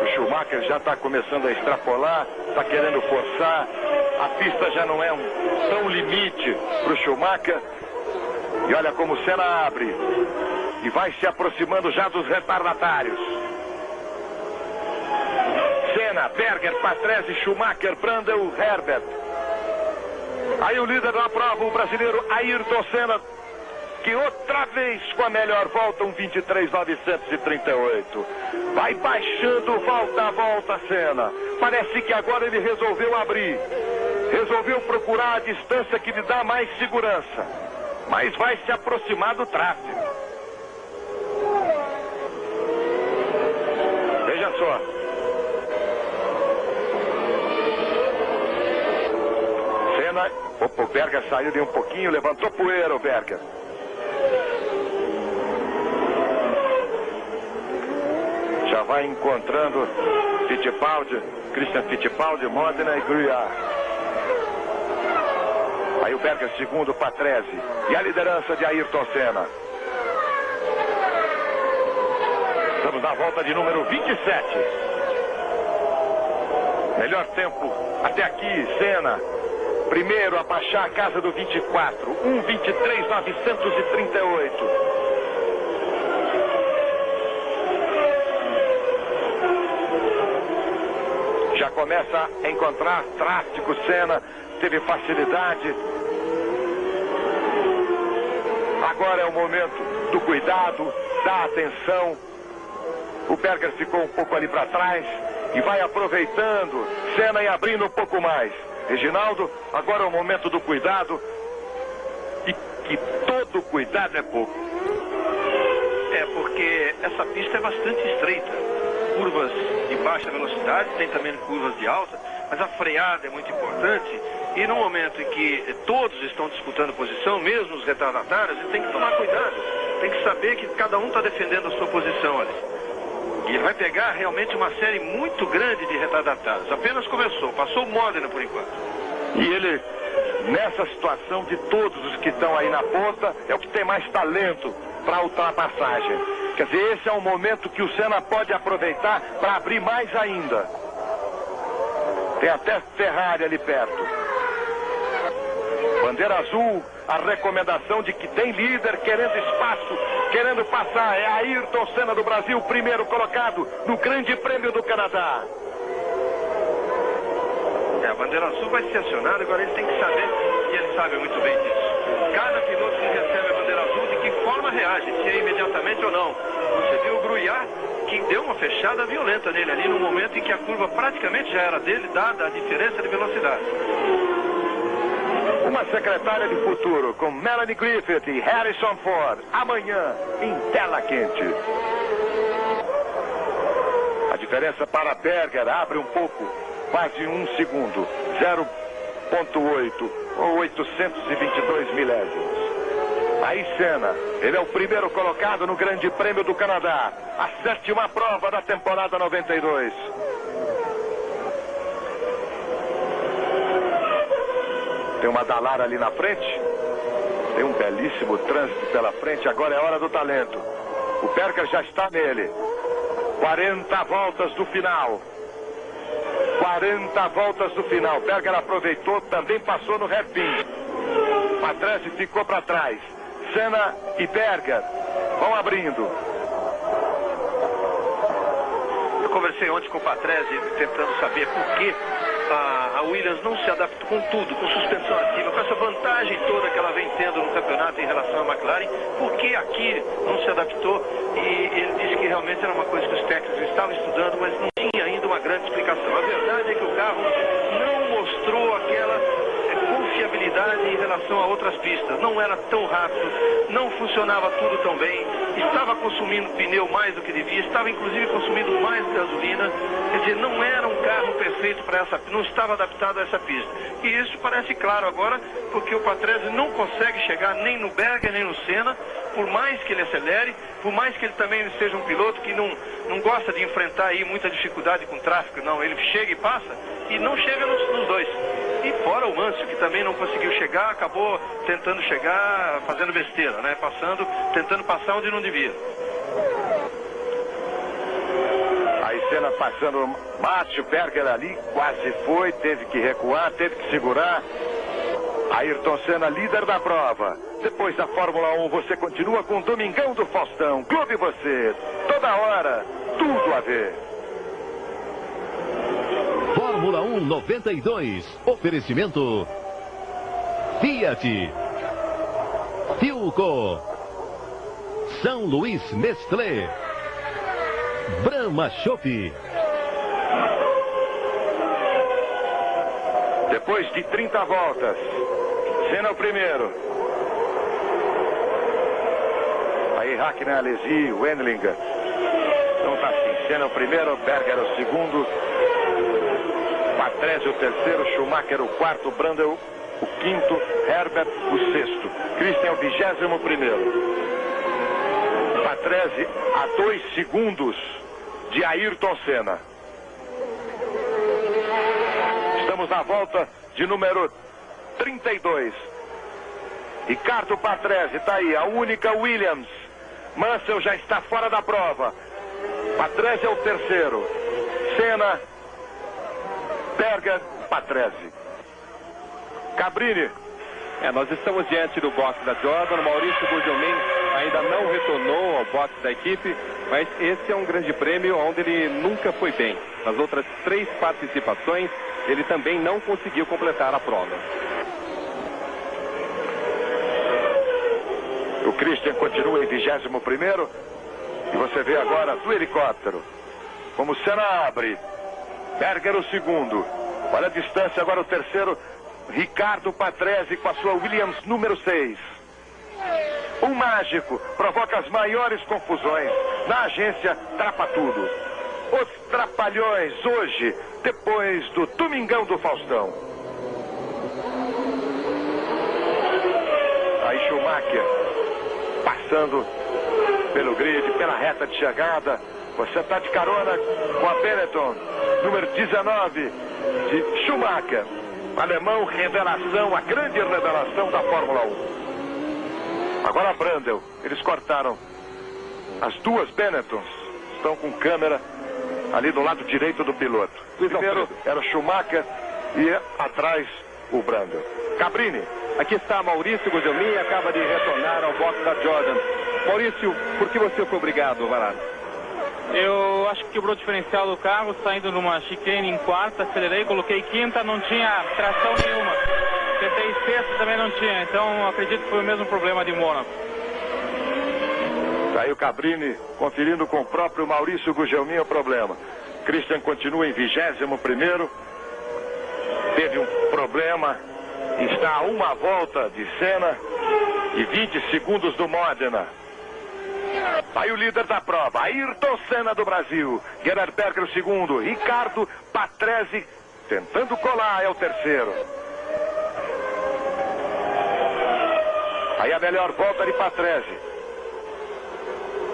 O Schumacher já está começando a extrapolar, está querendo forçar. A pista já não é tão limite para o Schumacher. E olha como o Senna abre. E vai se aproximando já dos retardatários. Senna, Berger, Patrese, Schumacher, Brundle, Herbert. Aí o líder da prova, o brasileiro Ayrton Senna, que outra vez com a melhor volta, 1:23.938. Vai baixando volta a volta, Senna. Parece que agora ele resolveu abrir. Resolveu procurar a distância que lhe dá mais segurança. Mas vai se aproximar do tráfego. Veja só. Senna, opa, o Berger saiu de um pouquinho, levantou poeira o Berger. Já vai encontrando Fittipaldi, Christian Fittipaldi, Modena e Gruyard. Aí o Berger segundo, Patrese. E a liderança de Ayrton Senna. Estamos na volta de número 27. Melhor tempo até aqui, Senna. Primeiro a baixar a casa do 24. 1:23.938. Já começa a encontrar tráfego, Senna. Teve facilidade. Agora é o momento do cuidado, da atenção. O Berger ficou um pouco ali para trás e vai aproveitando. Senna e abrindo um pouco mais. Reginaldo, agora é o momento do cuidado. E que todo cuidado é pouco. Porque essa pista é bastante estreita. Curvas de baixa velocidade, tem também curvas de alta, mas a freada é muito importante. E no momento em que todos estão disputando posição, mesmo os retardatários, ele tem que tomar cuidado. Tem que saber que cada um está defendendo a sua posição ali. E ele vai pegar realmente uma série muito grande de retardatários. Apenas começou, passou o Modena por enquanto. E ele, nessa situação de todos os que estão aí na ponta, é o que tem mais talento para ultrapassagem. Quer dizer, esse é um momento que o Senna pode aproveitar para abrir mais ainda. Tem até Ferrari ali perto. Bandeira azul, a recomendação de que tem líder querendo espaço, querendo passar. É Ayrton Senna do Brasil, primeiro colocado no Grande Prêmio do Canadá. A bandeira azul vai ser acionada, agora ele tem que saber, e ele sabe muito bem disso. cada piloto que recebe a bandeira azul, de que forma reage, se é imediatamente ou não. Você viu o Gruyat, que deu uma fechada violenta nele ali, no momento em que a curva praticamente já era dele, dada a diferença de velocidade. Uma secretária de futuro com Melanie Griffith e Harrison Ford, amanhã em tela quente. A diferença para Berger abre um pouco, quase 1 segundo, 0,8 ou 822 milésimos. Aí Senna, ele é o primeiro colocado no Grande Prêmio do Canadá, a 7ª prova da temporada 92. Tem uma Dallara ali na frente, tem um belíssimo trânsito pela frente, agora é hora do talento. O Berger já está nele, 40 voltas do final. 40 voltas do final. Berger aproveitou, também passou no hairpin. Patrese ficou para trás. Senna e Berger vão abrindo. Eu conversei ontem com o Patrese, tentando saber por que a Williams não se adaptou com tudo, com suspensão ativa, com essa vantagem toda que ela vem tendo no campeonato em relação à McLaren. Por que aqui não se adaptou? E ele disse que realmente era uma coisa que os técnicos estavam estudando, mas não tinha ainda uma grande explicação. A verdade é que o carro não mostrou aquela confiabilidade em relação a outras pistas. Não era tão rápido, não funcionava tudo tão bem, estava consumindo pneu mais do que devia, estava inclusive consumindo mais gasolina. Quer dizer, não era um carro perfeito para essa pista, não estava adaptado a essa pista. E isso parece claro agora, porque o Patrese não consegue chegar nem no Berger nem no Senna, por mais que ele acelere, por mais que ele também seja um piloto que não gosta de enfrentar aí muita dificuldade com o tráfego, não. Ele chega e passa e não chega nos dois. E fora o Mansell, que também não conseguiu chegar, acabou tentando chegar, fazendo besteira, né? Tentando passar onde não devia. Aí Senna passando Márcio, Berger ali, quase foi, teve que recuar, teve que segurar. Ayrton Senna, líder da prova. Depois da Fórmula 1, você continua com o Domingão do Faustão. Clube Você, toda hora, tudo a ver. Fórmula 1 92. Oferecimento Fiat, Philco, São Luís Nestlé, Brahma Chopp. Depois de 30 voltas, Senna o primeiro. Aí Hakkinen, Alesi, Wendlinger. Então tá assim, Senna o primeiro, Berger o segundo, Patrese o terceiro, Schumacher o quarto, Brundle o quinto, Herbert o sexto, Christian o 21º. Patrese a 2 segundos de Ayrton Senna. Estamos na volta de número 32. Ricardo Patrese está aí, a única Williams. Mansell já está fora da prova. Patrese é o terceiro. Senna, Berger, Patrese. Cabrini. Nós estamos diante do box da Jordan. Maurício Gugelmin ainda não retornou ao box da equipe, mas esse é um grande prêmio onde ele nunca foi bem. Nas outras 3 participações, ele também não conseguiu completar a prova. O Christian continua em 21º. E você vê agora do helicóptero como Senna abre. Berger o segundo. Olha a distância agora o terceiro. Ricardo Patrese com a sua Williams número 6. Um mágico provoca as maiores confusões. Na agência trapa tudo. Os trapalhões hoje, depois do Domingão do Faustão. Aí Schumacher passando pelo grid, pela reta de chegada. Você está de carona com a Benetton, número 19 de Schumacher. Alemão, revelação, a grande revelação da Fórmula 1. Agora Brundle, eles cortaram as 2 Benettons, estão com câmera ali do lado direito do piloto. Primeiro era o Schumacher e atrás o Brundle. Cabrini. Aqui está Maurício Gugelmin, acaba de retornar ao box da Jordan. Maurício, por que você foi obrigado, Varado? Eu acho que quebrou o diferencial do carro, saindo numa chicane em quarta, acelerei, coloquei quinta, não tinha tração nenhuma. tentei sexto, também não tinha. Então acredito que foi o mesmo problema de Mônaco. Tá aí o Cabrini conferindo com o próprio Maurício Gugelmin o problema. Christian continua em 21º. Teve um problema. Está a uma volta de Senna e 20 segundos do Modena. Aí o líder da prova, Ayrton Senna do Brasil. Gerhard Berger o segundo. Ricardo Patrese tentando colar, é o terceiro. Aí a melhor volta de Patrese.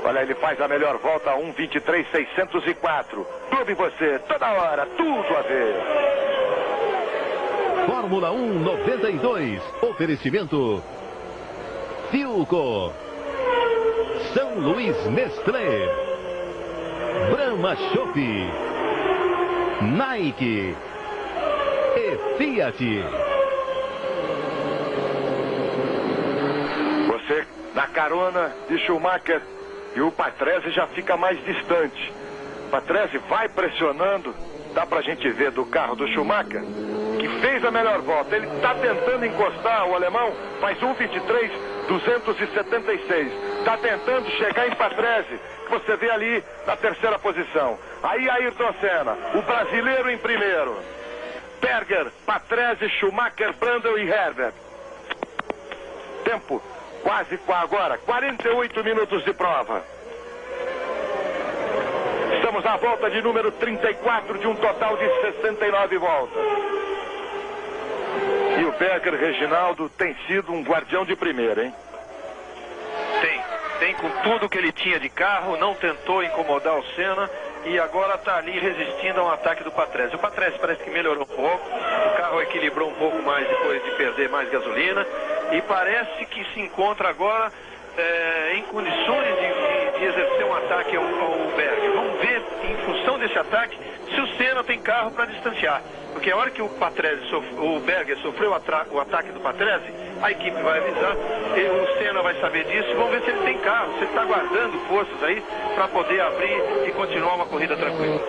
Olha, ele faz a melhor volta, 1:23.604. Tudo em você, toda hora, tudo a ver. Fórmula 1 92. Oferecimento Philco, São Luís Nestlé, Brahma Chopp, Nike e Fiat. Você na carona de Schumacher e o Patrese já fica mais distante. Patrese vai pressionando, dá pra gente ver do carro do Schumacher, que fez a melhor volta. Ele está tentando encostar o alemão, faz 1:23.276. Está tentando chegar em Patrese, que você vê ali na terceira posição. Aí Ayrton Senna, o brasileiro em primeiro. Berger, Patrese, Schumacher, Brundle e Herbert. Tempo quase agora, 48 minutos de prova. Estamos na volta de número 34 de um total de 69 voltas. E o Berger, Reginaldo, tem sido um guardião de primeira, hein? Tem com tudo que ele tinha de carro, não tentou incomodar o Senna e agora está ali resistindo a um ataque do Patrese. O Patrese parece que melhorou um pouco, o carro equilibrou um pouco mais depois de perder mais gasolina e parece que se encontra agora em condições de exercer um ataque ao Berger. Vamos ver, em função desse ataque, se o Senna tem carro para distanciar. Porque a hora que o Berger sofreu o ataque do Patrese, a equipe vai avisar, o Senna vai saber disso, vamos ver se ele tem carro, se ele está guardando forças aí para poder abrir e continuar uma corrida tranquila.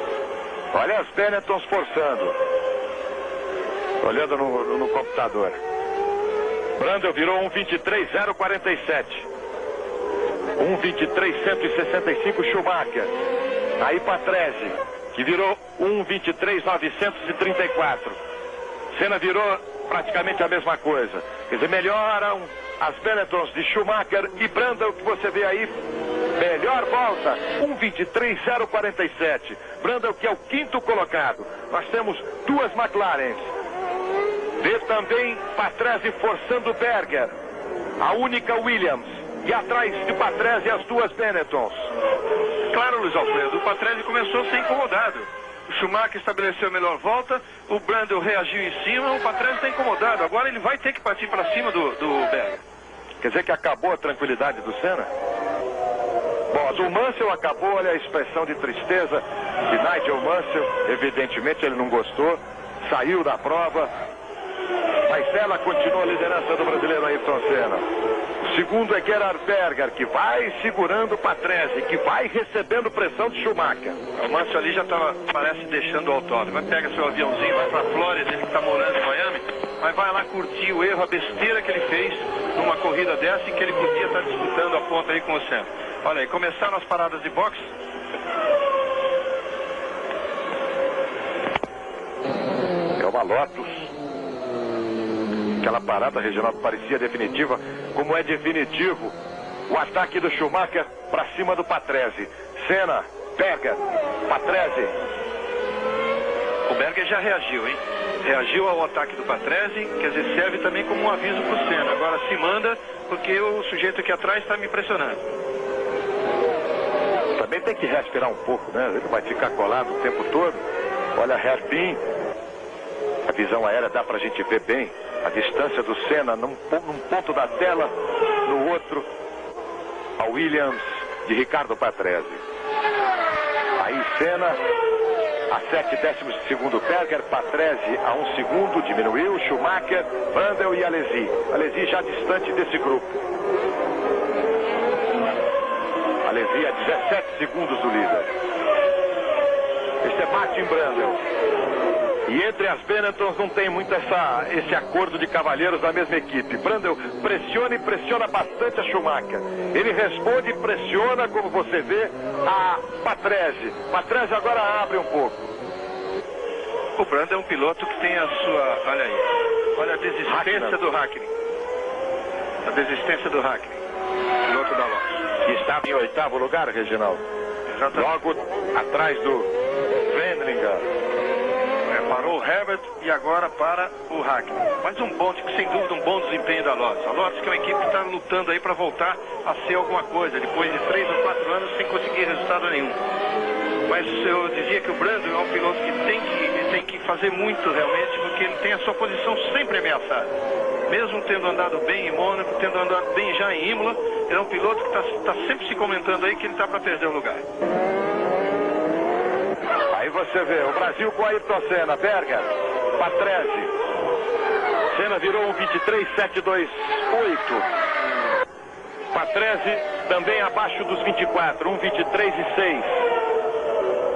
Olha as Benettons forçando. Olhando no computador. Brundle virou 1:23.047. 1:23.165 Schumacher. Aí Patrese, que virou 1:23.934. Senna virou praticamente a mesma coisa. Quer dizer, melhoram as Benettons de Schumacher e Brundle, que você vê aí. Melhor volta, 1:23.047. Brundle, que é o quinto colocado. Nós temos duas McLarens. Vê também Patrese forçando Berger. A única Williams. E atrás de Patrese as duas Benettons. Claro, Luiz Alfredo, o Patrese começou a ser incomodado. O Schumacher estabeleceu a melhor volta, o Brundle reagiu em cima, o Patrese está incomodado. Agora ele vai ter que partir para cima do Berger. Quer dizer que acabou a tranquilidade do Senna? Bom, a do Mansell acabou, olha a expressão de tristeza de Nigel Mansell. Evidentemente ele não gostou, saiu da prova. Mas ela continua a liderança do brasileiro Ayrton Senna. O segundo é Gerhard Berger, que vai segurando o Patrese, que vai recebendo pressão de Schumacher. O Mansell ali já estava, parece, deixando o autódromo. Vai pegar seu aviãozinho, vai para a Flórida, ele que está morando em Miami, mas vai lá curtir o erro, a besteira que ele fez numa corrida dessa, em que ele podia estar disputando a ponta aí com o Senna. Olha aí, começaram as paradas de boxe. É uma Lotus. Aquela parada, Reginaldo, parecia definitiva, como é definitivo o ataque do Schumacher para cima do Patrese. Senna, Berger, Patrese. O Berger já reagiu, hein? Reagiu ao ataque do Patrese, quer dizer, serve também como um aviso para o Senna. Agora se manda, porque o sujeito aqui atrás está me impressionando. Também tem que respirar um pouco, né? Ele vai ficar colado o tempo todo. Olha, hairpin. A visão aérea dá pra gente ver bem a distância do Senna num ponto da tela, no outro a Williams de Ricardo Patrese. Aí Senna a 0,7 de segundo Berger, Patrese a 1 segundo, diminuiu, Schumacher, Brundle e Alesi. Alesi já distante desse grupo. Alesi a 17 segundos do líder. Este é Martin Brundle. E entre as Benettons não tem muito esse acordo de cavalheiros da mesma equipe. Brundle pressiona e pressiona bastante a Schumacher. Ele responde e pressiona, como você vê, a Patrese. Patrese agora abre um pouco. O Brundle é um piloto que tem a sua... Olha aí. Olha a desistência do Hakkinen. A desistência do Hakkinen. Piloto da Lotus. Que estava em 8º lugar, Reginaldo. Exatamente. Logo atrás do Wendlinger. Parou o Herbert e agora para o Hakkinen. Mas sem dúvida, um bom desempenho da Lotus. A Lotus que é uma equipe que está lutando aí para voltar a ser alguma coisa, depois de 3 ou 4 anos sem conseguir resultado nenhum. Mas eu dizia que o Brundle é um piloto que tem que fazer muito realmente, porque ele tem a sua posição sempre ameaçada. Mesmo tendo andado bem em Mônaco, tendo andado bem já em Imola, ele é um piloto que está sempre se comentando aí que ele está para perder o lugar. Aí você vê, o Brasil com Ayrton Senna, Berger, Patrese. Senna virou um 23,728. Patrese também abaixo dos 24, um 23,6.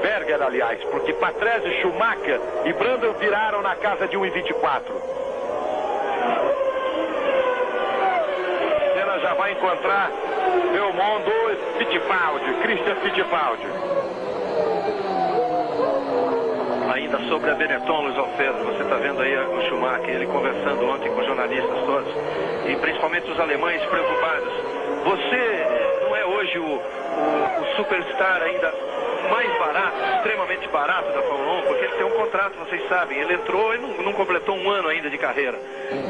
Berger, aliás, porque Patrese, Schumacher e Brundle viraram na casa de 1,24. Senna já vai encontrar Belmont do Fittipaldi, Christian Fittipaldi. Ainda sobre a Benetton, Luiz Alfredo, você está vendo aí o Schumacher, ele conversando ontem com os jornalistas todos, e principalmente os alemães preocupados. Você não é hoje o superstar ainda mais barato, extremamente barato da Fórmula 1, porque ele tem um contrato, vocês sabem, ele entrou e não completou um ano ainda de carreira.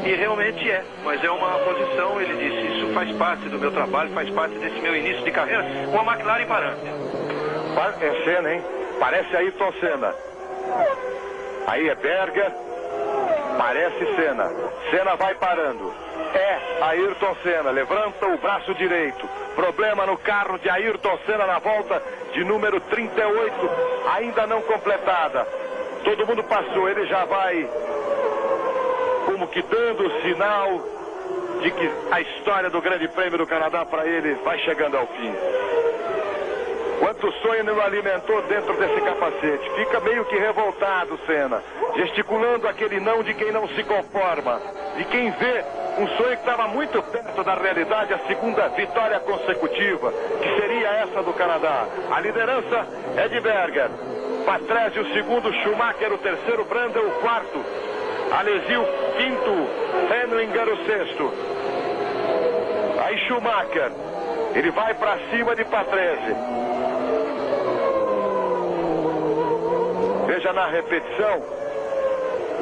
E realmente é, mas é uma posição, ele disse, isso faz parte do meu trabalho, faz parte desse meu início de carreira, com a McLaren parando. É Senna, hein? Parece Ayrton Senna. Aí é Berger, parece Senna. Senna vai parando. É Ayrton Senna, levanta o braço direito. Problema no carro de Ayrton Senna na volta de número 38, ainda não completada. Todo mundo passou, ele já vai como que dando o sinal de que a história do Grande Prêmio do Canadá para ele vai chegando ao fim. Quanto sonho não alimentou dentro desse capacete. Fica meio que revoltado, Senna, gesticulando aquele não de quem não se conforma, de quem vê um sonho que estava muito perto da realidade, a segunda vitória consecutiva, que seria essa do Canadá. A liderança é de Berger, Patrese o segundo, Schumacher o terceiro, Brundle o quarto, Alesi o quinto, Wendlinger o sexto. Aí Schumacher, ele vai para cima de Patrese. Veja na repetição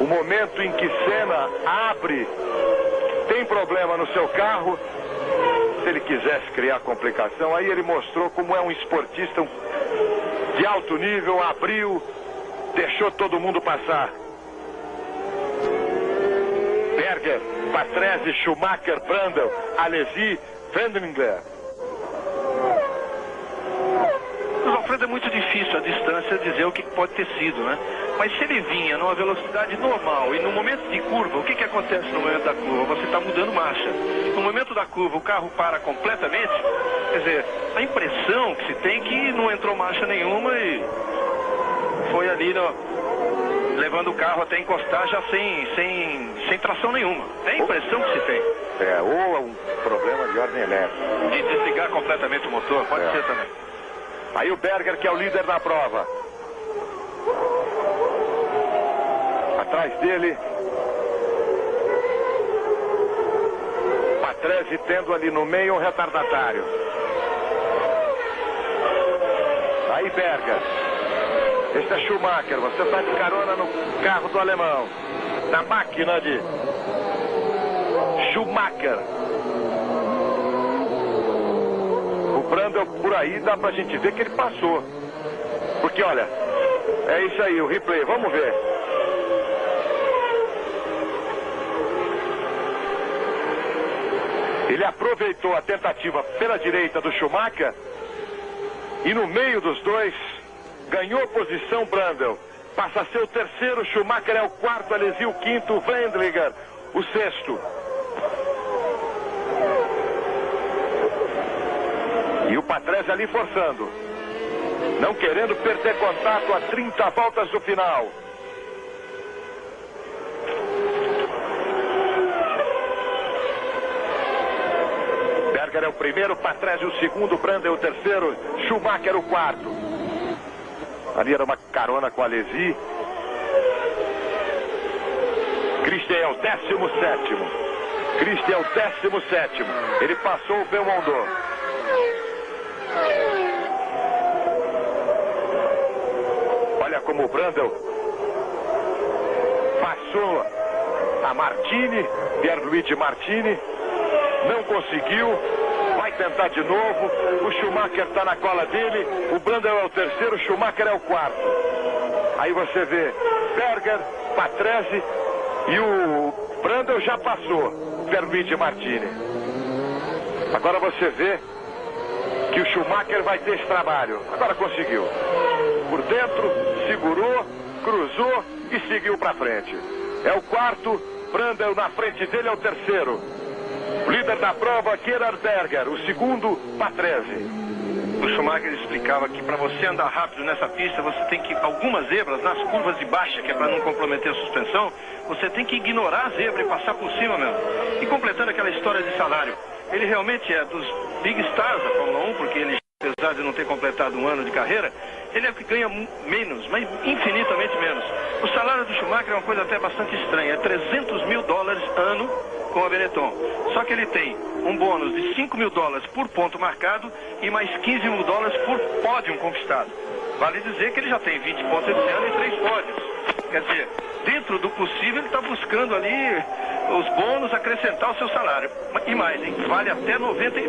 o momento em que Senna abre, tem problema no seu carro. Se ele quisesse criar complicação, aí ele mostrou como é um esportista de alto nível, abriu, deixou todo mundo passar. Berger, Patrese, Schumacher, Brundle, Alesi, Wendlinger. Alfredo, é muito difícil a distância dizer o que pode ter sido, né? Mas se ele vinha numa velocidade normal e no momento de curva, o que acontece no momento da curva? Você está mudando marcha. No momento da curva, o carro para completamente. Quer dizer, a impressão que se tem é que não entrou marcha nenhuma e foi ali levando o carro até encostar já sem tração nenhuma. É a impressão que se tem. Ou é um problema de ordem elétrica. De desligar completamente o motor, pode ser também. Aí o Berger, que é o líder da prova. Atrás dele, Patrese tendo ali no meio um retardatário. Aí Berger. Este é Schumacher. Você está de carona no carro do alemão. Na máquina de Schumacher. Brundle por aí dá pra gente ver que ele passou. Porque olha, é isso aí, o replay, vamos ver. Ele aproveitou a tentativa pela direita do Schumacher e no meio dos dois ganhou posição Brundle. Passa a ser o terceiro, Schumacher é o quarto, Alesi o quinto, Wendlinger o sexto. E o Patrese ali forçando, não querendo perder contato a 30 voltas do final. Berger é o primeiro, Patrese o segundo, Brandel o terceiro, Schumacher o quarto. Ali era uma carona com a Alesi. Christian é o 17º. Christian é o 17º. Ele passou o Belmondo. Olha como o Brandel passou a Martini, Pierluigi Martini. Não conseguiu. Vai tentar de novo. O Schumacher está na cola dele. O Brandel é o terceiro, o Schumacher é o quarto. Aí você vê Berger, Patrese e o Brandel já passou Pierluigi Martini. Agora você vê que o Schumacher vai ter esse trabalho. Agora conseguiu. Por dentro, segurou, cruzou e seguiu para frente. É o quarto, Brandel na frente dele é o terceiro. O líder da prova, Gerhard Berger. O segundo, Patrese. O Schumacher explicava que para você andar rápido nessa pista, você tem que, algumas zebras, nas curvas de baixa, que é para não comprometer a suspensão, você tem que ignorar a zebra e passar por cima mesmo. E completando aquela história de salário, ele realmente é dos big stars da Fórmula 1, porque ele, apesar de não ter completado um ano de carreira, ele é o que ganha menos, mas infinitamente menos. O salário do Schumacher é uma coisa até bastante estranha, é $300 mil ano com a Benetton. Só que ele tem um bônus de $5 mil por ponto marcado e mais $15 mil por pódio conquistado. Vale dizer que ele já tem 20 pontos esse ano e 3 pódios. Quer dizer, dentro do possível ele está buscando ali os bônus, acrescentar o seu salário. E mais, hein? Vale até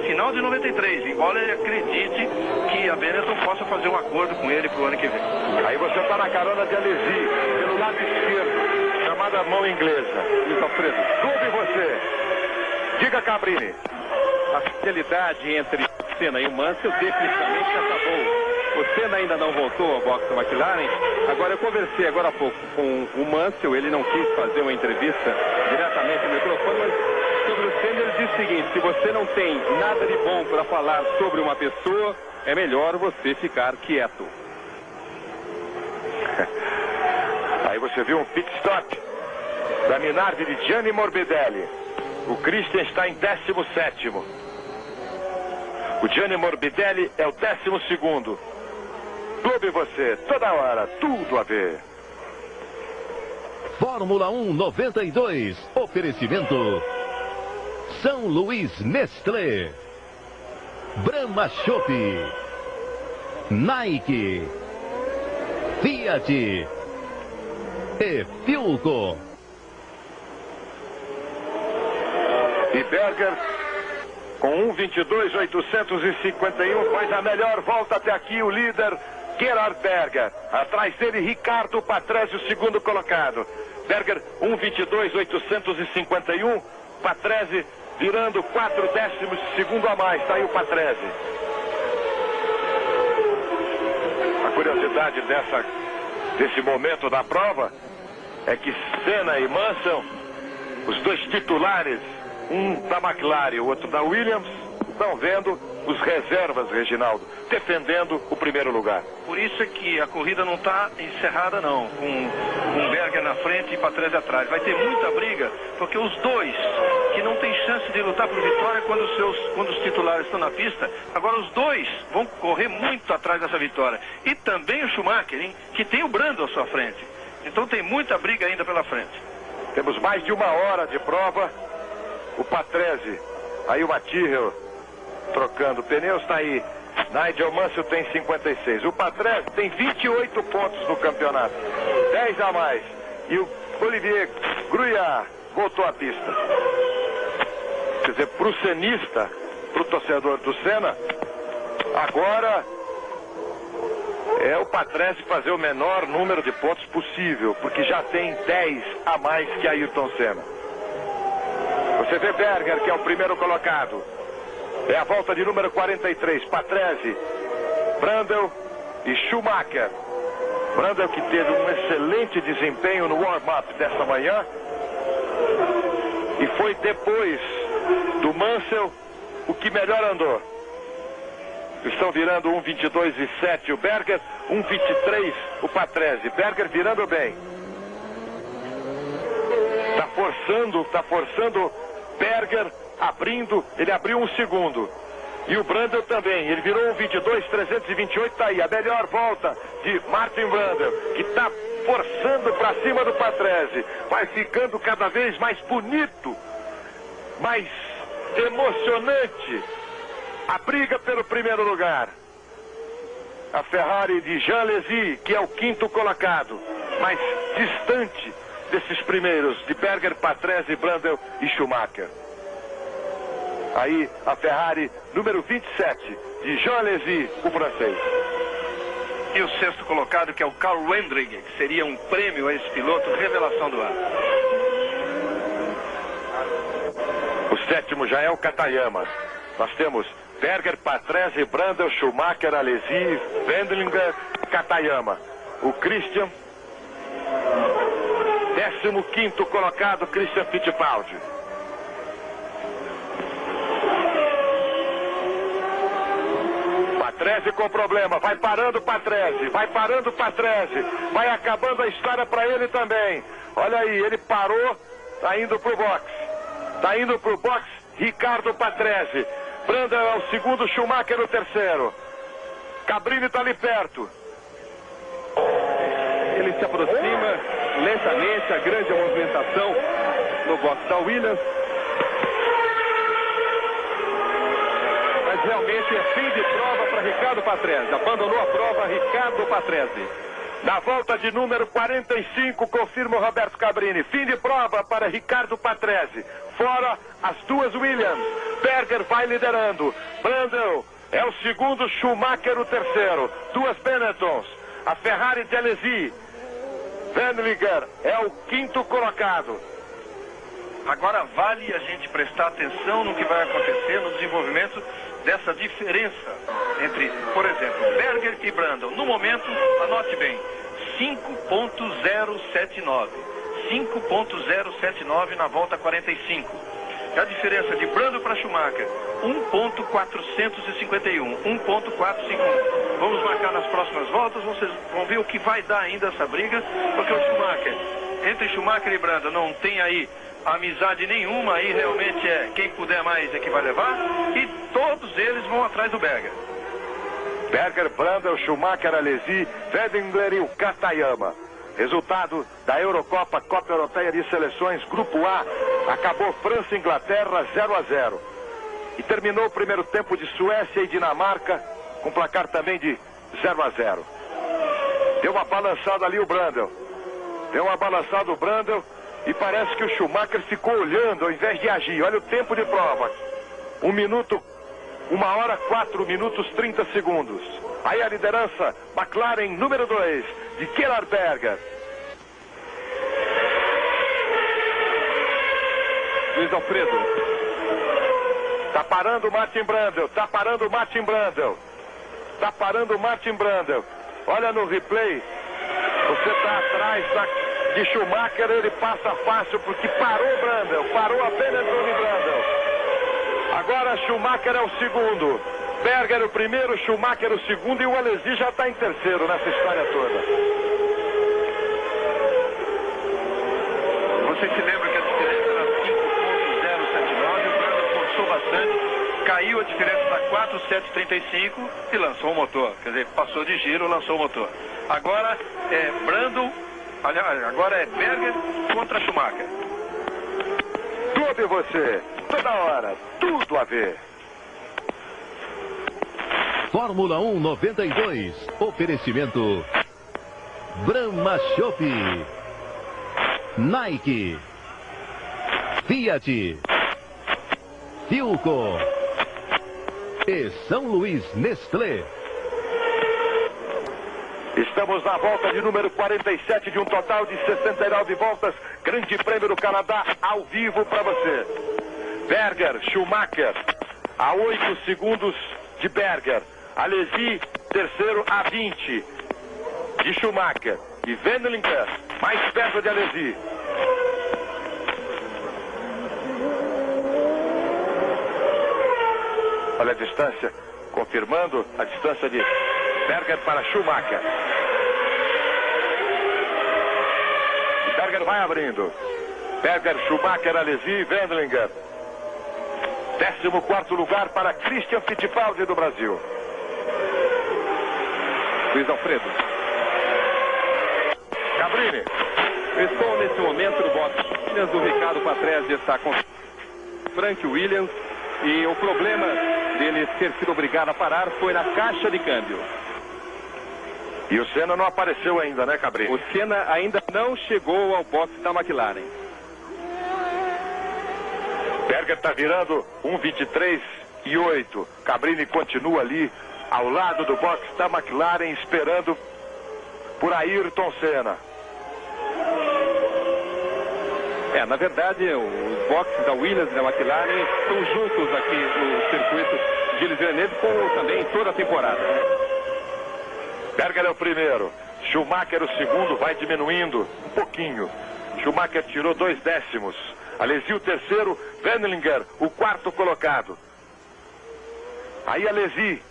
final de 93, embora ele acredite que a Benetton possa fazer um acordo com ele para o ano que vem. Aí você está na carona de Alesi, pelo lado esquerdo, chamada mão inglesa. Luiz Alfredo, Clube você. Diga, Cabrini. a fidelidade entre Senna e o Mansell definitivamente acabou. O Senna ainda não voltou ao boxe da McLaren. Agora, eu conversei agora há pouco com o Mansell, ele não quis fazer uma entrevista diretamente no microfone, mas sobre o Senna ele disse o seguinte: se você não tem nada de bom para falar sobre uma pessoa, é melhor você ficar quieto. Aí você viu um pit stop da Minardi de Gianni Morbidelli. O Christian está em 17º. O Gianni Morbidelli é o 12º. Clube você, toda hora, tudo a ver. Fórmula 1 92. Oferecimento São Luís Nestlé, Brahma Chopp, Nike, Fiat e Philco. E Berger, com 1:22.851, faz a melhor volta até aqui, o líder Gerhard Berger. Atrás dele, Ricardo Patrese, o segundo colocado. Berger, 1:22.851, Patrese virando 4 décimos de segundo a mais. Está aí o Patrese. A curiosidade desse momento da prova é que Senna e Mansell, os dois titulares, um da McLaren, o outro da Williams, estão vendo os reservas, Reginaldo, defendendo o primeiro lugar. Por isso é que a corrida não está encerrada não, com Berger na frente e Patrese atrás. Vai ter muita briga, porque os dois que não têm chance de lutar por vitória quando os titulares estão na pista, agora os dois vão correr muito atrás dessa vitória. E também o Schumacher, hein, que tem o Brandel à sua frente. Então tem muita briga ainda pela frente. Temos mais de 1 hora de prova. O Patrese, aí o Mathieu trocando pneus, está aí. Nigel Mansell tem 56. O Patrese tem 28 pontos no campeonato, 10 a mais. E o Olivier Gruillard voltou à pista. Quer dizer, para o cenista, para o torcedor do Senna, agora é o Patrese fazer o menor número de pontos possível, porque já tem 10 a mais que Ayrton Senna. Você vê Berger, que é o primeiro colocado. É a volta de número 43. Patrese, Brandel e Schumacher. Brandel, que teve um excelente desempenho no warm-up dessa manhã. E foi depois do Mansell o que melhor andou. Estão virando 1:22.7 o Berger, 1:23 o Patrese. Berger virando bem. Está forçando Berger abrindo, ele abriu 1 segundo. E o Brundle também, ele virou um 22.328, tá aí, a melhor volta de Martin Brundle, que tá forçando para cima do Patrese, vai ficando cada vez mais bonito, mais emocionante a briga pelo primeiro lugar. A Ferrari de Jean Alesi, que é o 5º colocado, mais distante desses primeiros, de Berger, Patrese, Brundle e Schumacher. Aí a Ferrari número 27 de Jean Alesi, o francês. E o 6º colocado, que é o Karl Wendling, que seria um prêmio a esse piloto, revelação do ano. O 7º já é o Katayama. Nós temos Berger, Patrese, Brundle, Schumacher, Alesi, Wendlinger, Katayama. O Christian, 15º colocado, Christian Fittipaldi. Patrese com problema, vai parando Patrese, vai acabando a história para ele também. Olha aí, ele parou, tá indo pro box, Ricardo Patrese. Brundle é o 2º, Schumacher o 3º. Cabrini tá ali perto. Ele se aproxima lentamente, a grande movimentação no box da Williams. Mas realmente é fim de prova para Ricardo Patrese. Abandonou a prova Ricardo Patrese. Na volta de número 45, confirma o Roberto Cabrini. Fim de prova para Ricardo Patrese. Fora as duas Williams. Berger vai liderando. Brundle é o 2º, Schumacher o 3º. Duas Benettons. A Ferrari de Alesi. Wendlinger é o 5º colocado. Agora vale a gente prestar atenção no que vai acontecer no desenvolvimento dessa diferença entre, por exemplo, Berger e Brundle. No momento, anote bem, 5.079. 5.079 na volta 45. E a diferença de Brundle para Schumacher, 1.451. 1.451. Vamos marcar nas próximas voltas, vocês vão ver o que vai dar ainda essa briga, porque o Schumacher, entre Schumacher e Brundle, não tem aí amizade nenhuma, aí realmente é quem puder mais é que vai levar, e todos eles vão atrás do Berger. Berger, Brundle, Schumacher, Alesi, Wendlinger e o Katayama. Resultado da Eurocopa, Copa Europeia de Seleções, Grupo A, acabou França e Inglaterra 0-0. E terminou o primeiro tempo de Suécia e Dinamarca, com placar também de 0-0. Deu uma balançada ali o Brundle. E parece que o Schumacher ficou olhando ao invés de agir. Olha o tempo de prova. 1 hora 4 minutos 30 segundos. Aí a liderança, McLaren número 2, de Gerhard Berger. Luiz Alfredo. Tá parando o Martin Brundle. Olha no replay. Você tá atrás de Schumacher, ele passa fácil porque parou o Brundle, parou a Benetton e Brundle. Agora Schumacher é o 2º, Berger o 1º, Schumacher o 2º e o Alesi já está em 3º nessa história toda. Você se lembra que a diferença era 5.079, o Brundle forçou bastante, caiu a diferença para 4.735 e lançou o motor, quer dizer, passou de giro, lançou o motor. Agora é Brundle, agora é Berger contra Schumacher. Tudo e você, toda hora, tudo a ver. Fórmula 1 92, oferecimento Brahma Chopp, Nike, Fiat, Philco e São Luís Nestlé. Estamos na volta de número 47 de um total de 69 voltas. Grande Prêmio do Canadá ao vivo para você. Berger, Schumacher, a 8 segundos de Berger. Alesi, 3º a 20 de Schumacher. E Wendlinger, mais perto de Alesi. Olha a distância, confirmando a distância de Berger para Schumacher. E Berger vai abrindo. Berger, Schumacher, Alesi, Wendlinger. 14º lugar para Christian Fittipaldi do Brasil. Luiz Alfredo. Cabrini. Estou nesse momento no box Williams. O Ricardo Patrese está com Frank Williams. E o problema dele ter sido obrigado a parar foi na caixa de câmbio. E o Senna não apareceu ainda, né, Cabrini? O Senna ainda não chegou ao box da McLaren. Berger está virando 1:23:8. Cabrini continua ali ao lado do box da McLaren esperando por Ayrton Senna. Na verdade, os boxes da Williams e da McLaren estão juntos aqui no circuito Gilles Villeneuve, como também toda a temporada. Berger é o primeiro, Schumacher o segundo, vai diminuindo um pouquinho. Schumacher tirou 2 décimos. Alesi o terceiro, Wendlinger o quarto colocado. Aí Alesi,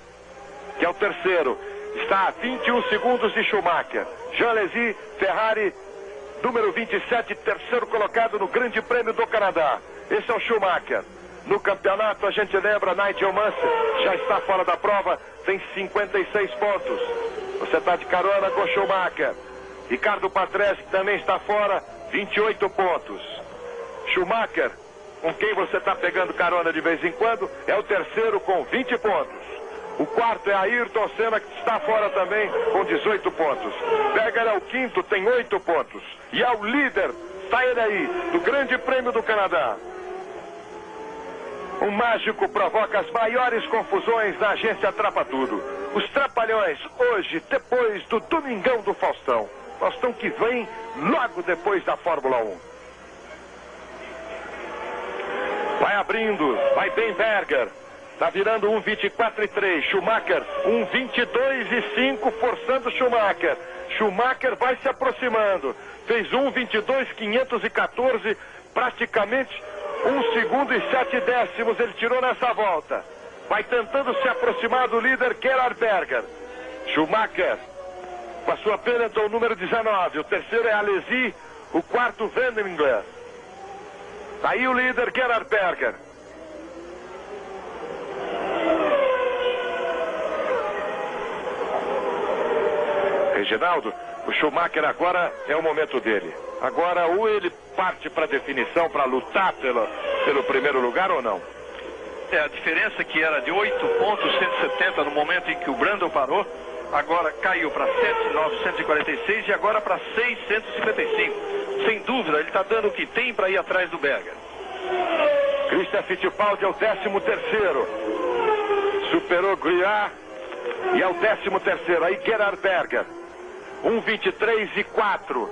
que é o terceiro, está a 21 segundos de Schumacher. Jean Alesi, Ferrari, número 27, terceiro colocado no Grande Prêmio do Canadá. Esse é o Schumacher. No campeonato, a gente lembra, Nigel Mansell já está fora da prova, tem 56 pontos. Você está de carona com Schumacher. Ricardo Patrese também está fora, 28 pontos. Schumacher, com quem você está pegando carona de vez em quando, é o terceiro com 20 pontos. O quarto é Ayrton Senna, que está fora também com 18 pontos. Berger é o quinto, tem 8 pontos. E é o líder, está ele aí, do Grande Prêmio do Canadá. O mágico provoca as maiores confusões da agência Trapa Tudo. Os Trapalhões, hoje, depois do Domingão do Faustão. Faustão que vem logo depois da Fórmula 1. Vai abrindo, vai bem Berger. Está virando 1:24:3. Schumacher 1:22:5, forçando Schumacher. Schumacher vai se aproximando. Fez 1:22:514, praticamente 1 segundo e 7 décimos ele tirou nessa volta. Vai tentando se aproximar do líder Gerhard Berger. Schumacher com a sua Benetton número 19. O terceiro é Alesi, o quarto Wendlinger. Aí o líder Gerhard Berger. Reginaldo, o Schumacher agora é o momento dele. Agora ou ele parte para a definição, para lutar pelo primeiro lugar ou não. A diferença que era de 8 pontos 170 no momento em que o Brundle parou, agora caiu para 7.946 e agora para 655. Sem dúvida, ele está dando o que tem para ir atrás do Berger. Christian Fittipaldi é o 13º. Superou Guiar e é o 13º. Aí Gerhard Berger. 1:23:4.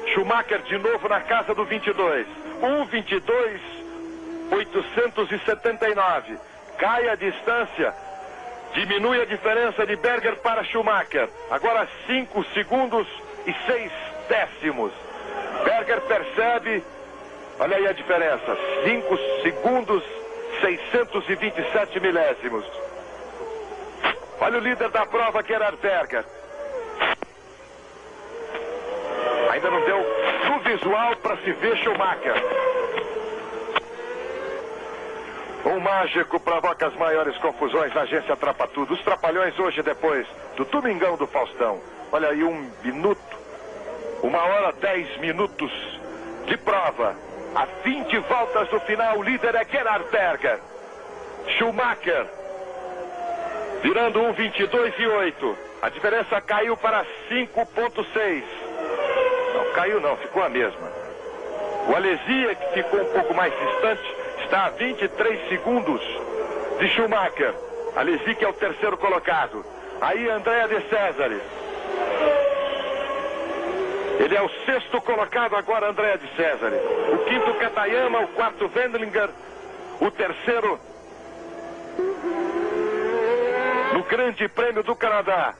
Schumacher de novo na casa do 22. 1:22:879. Cai a distância. Diminui a diferença de Berger para Schumacher. Agora 5 segundos e 6 décimos. Berger percebe. Olha aí a diferença. 5 segundos, 627 milésimos. Olha o líder da prova, Gerhard Berger. Ainda não deu no visual para se ver Schumacher. O mágico provoca as maiores confusões na agência Trapa Tudo. Os Trapalhões hoje depois do Domingão do Faustão. Olha aí, 1 minuto, 1h10 minutos de prova. A 20 voltas do final, o líder é Gerhard Berger. Schumacher virando 1:22:8. A diferença caiu para 5,6. Não caiu não, ficou a mesma. O Alesi, que ficou um pouco mais distante, está a 23 segundos de Schumacher. Alesi, que é o terceiro colocado. Aí Andrea de Cesare. Ele é o sexto colocado agora, Andrea de Cesare. O quinto Katayama, o quarto Wendlinger, o terceiro no Grande Prêmio do Canadá.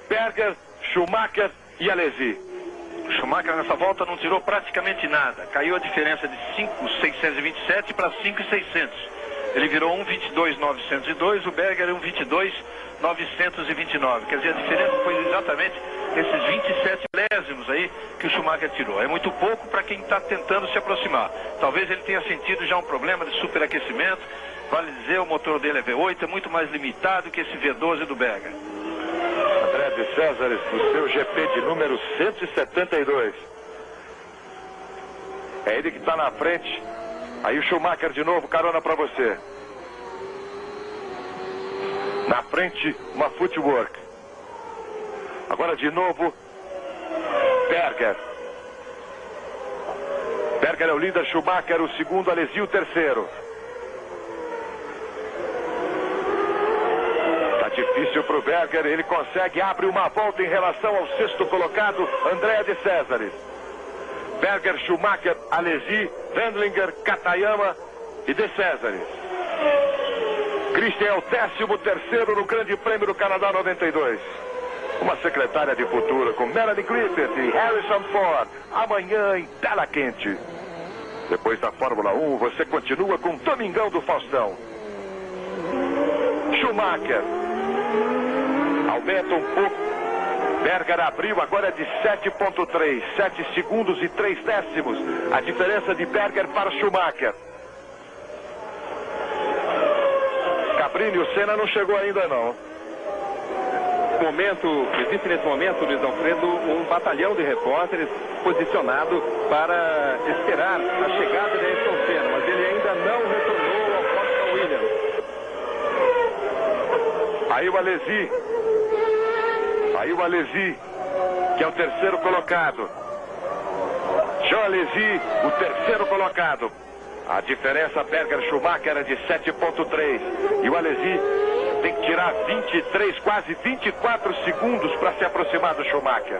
Berger, Schumacher e Alesi. Schumacher nessa volta não tirou praticamente nada. Caiu a diferença de 5.627 para 5.600. Ele virou 1:22.902, o Berger 1:22.929. Quer dizer, a diferença foi exatamente esses 27 milésimos aí que o Schumacher tirou. É muito pouco para quem está tentando se aproximar. Talvez ele tenha sentido já um problema de superaquecimento vale dizer, o motor dele é V8, é muito mais limitado que esse V12 do Berger. André de Césares, no seu GP de número 172. É ele que está na frente. Aí o Schumacher de novo, carona para você. Na frente, uma footwork. Agora de novo, Berger. Berger é o líder, Schumacher o segundo, Alesi o terceiro. Tá difícil para o Berger, ele consegue, abre uma volta em relação ao sexto colocado, André de Césares. Berger, Schumacher, Alesi, Wendlinger, Katayama e de Césares. Christian é o 13º no Grande Prêmio do Canadá 92. Uma secretária de futuro com Melanie Griffith e Harrison Ford. Amanhã em tela quente. Depois da Fórmula 1, você continua com Domingão do Faustão. Schumacher aumenta um pouco. Berger abriu, agora é de 7,3. 7 segundos e 3 décimos. A diferença de Berger para Schumacher. Cabrini, o Senna não chegou ainda não. Existe nesse momento, Luiz Alfredo, um batalhão de repórteres posicionado para esperar a chegada de Ayrton Senna, mas ele ainda não retornou ao Fórmula Williams. Aí o Alesi, que é o terceiro colocado. Jean Alesi, o terceiro colocado. A diferença Berger-Schumacher é de 7,3. E o Alesi tem que tirar 23, quase 24 segundos para se aproximar do Schumacher.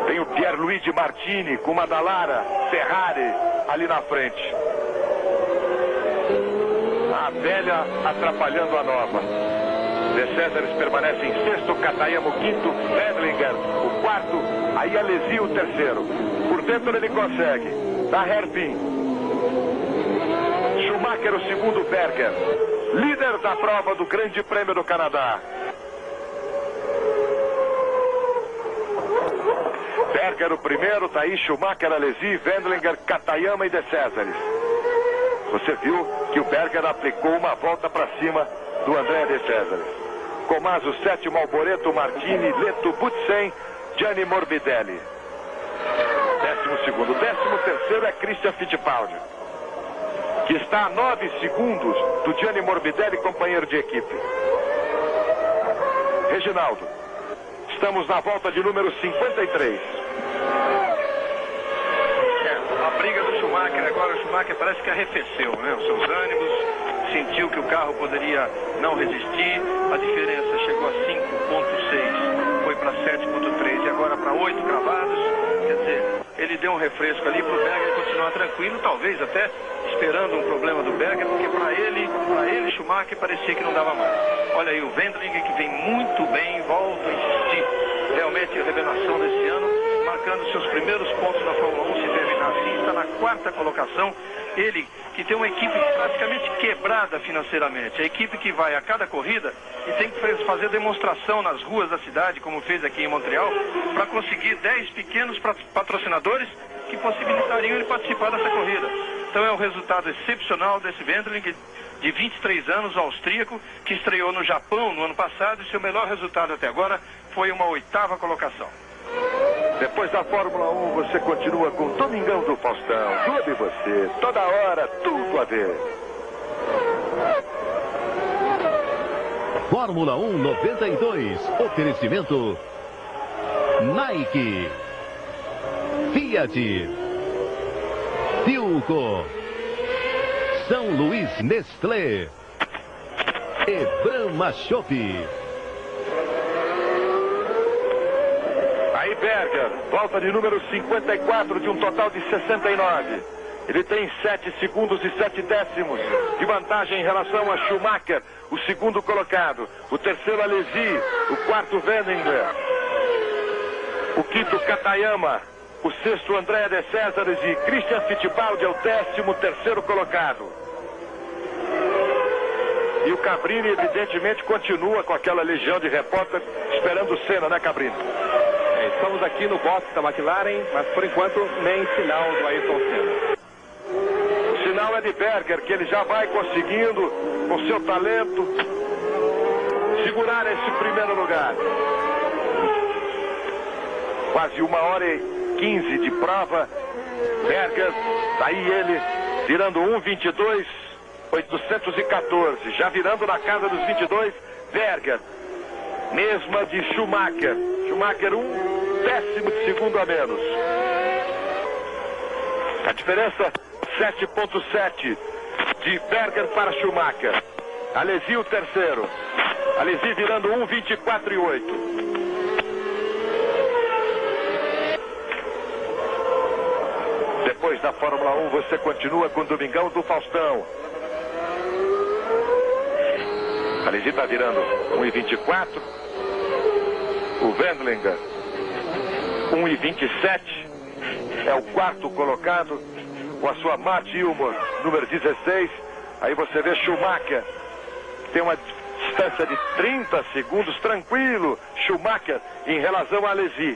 Tem o Pierluigi Martini com uma Dallara Ferrari ali na frente. A velha atrapalhando a nova. De Césares permanece em sexto, Katayama o quinto, Wendlinger o quarto, aí Alesi o terceiro. Por dentro ele consegue. Da Hairpin. Schumacher o segundo, Berger. Líder da prova do Grande Prêmio do Canadá. Berger o primeiro, tá aí Schumacher, Alesi, Wendlinger, Katayama e De Césares. Você viu que o Berger aplicou uma volta para cima do André De Césares. Comaso sétimo, Alboreto, Martini, Leto, Butsen, Gianni Morbidelli. 12º. 13º é Christian Fittipaldi, que está a 9 segundos do Gianni Morbidelli, companheiro de equipe. Reginaldo, estamos na volta de número 53. A briga do Schumacher agora, o Schumacher parece que arrefeceu, né? Os seus ânimos, sentiu que o carro poderia não resistir, a diferença chegou a 5,6, foi para 7,3 e agora para 8 cravados. Quer dizer, ele deu um refresco ali para o Berger continuar tranquilo, talvez até esperando um problema do Berger, porque para ele Schumacher parecia que não dava mais. Olha aí o Wendlinger, que vem muito bem, volta a insistir, realmente a revelação desse ano, marcando seus primeiros pontos na Fórmula 1, se terminar assim, está na 4ª colocação. Ele que tem uma equipe praticamente quebrada financeiramente, a equipe que vai a cada corrida e tem que fazer demonstração nas ruas da cidade, como fez aqui em Montreal, para conseguir 10 pequenos patrocinadores que possibilitariam ele participar dessa corrida. Então é um resultado excepcional desse Wendlinger, de 23 anos, austríaco, que estreou no Japão no ano passado, e seu melhor resultado até agora foi uma 8ª colocação. Depois da Fórmula 1, você continua com Domingão do Faustão. Tudo e você, toda hora, tudo a ver. Fórmula 1 92. Oferecimento Nike, Fiat, Philco, São Luís Nestlé e Brahma Chopp. Aí Berger, volta de número 54 de um total de 69. Ele tem 7 segundos e 7 décimos de vantagem em relação a Schumacher, o segundo colocado. O terceiro Alesi, o quarto Wendlinger, o quinto Katayama, o sexto André De Césares e Christian Fittipaldi é o 13º colocado. E o Cabrini, evidentemente, continua com aquela legião de repórteres esperando o Senna, né, Cabrini? Estamos aqui no box da McLaren, mas por enquanto nem sinal do Ayrton Senna. final é de Berger, que ele já vai conseguindo, com seu talento, segurar esse primeiro lugar. Quase 1h15 de prova. Berger, daí ele virando 1:22.814, já virando na casa dos 22. Berger, mesma de Schumacher. Schumacher 1/10 de segundo a menos. A diferença 7,7 de Berger para Schumacher. Alesi o terceiro. Alesi virando 1:24.8. Depois da Fórmula 1 você continua com o Domingão do Faustão. Alesi está virando 1:24. O Wendlinger 1:27. É o quarto colocado com a sua Matt Ilmor, número 16. Aí você vê Schumacher, tem uma distância de 30 segundos, tranquilo, Schumacher em relação a Alesi.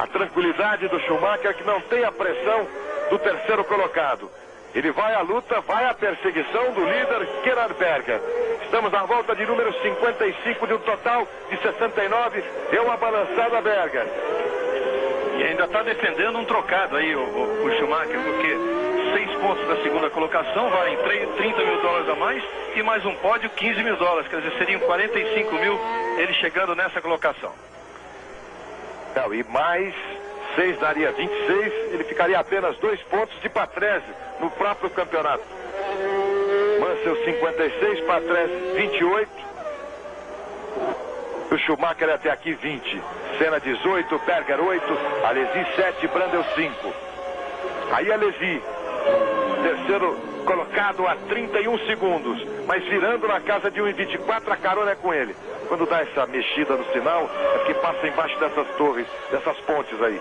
A tranquilidade do Schumacher, que não tem a pressão do terceiro colocado. Ele vai à luta, vai à perseguição do líder Gerhard Berger. Estamos na volta de número 55 de um total de 69. Deu uma balançada Berger. E ainda está defendendo um trocado aí o Schumacher, porque 6 pontos da segunda colocação valem 30 mil dólares a mais e mais um pódio 15 mil dólares, quer dizer, seriam 45 mil ele chegando nessa colocação. Não, e mais 6 daria 26, ele ficaria apenas 2 pontos de Patrese no próprio campeonato. Mansell 56, Patrese 28. O Schumacher até aqui 20. Senna 18, Berger 8, Alesi 7, Brundle 5. Aí Alesi, terceiro colocado a 31 segundos, mas virando na casa de 1:24, a carona é com ele. Quando dá essa mexida no sinal, é porque passa embaixo dessas torres, dessas pontes aí.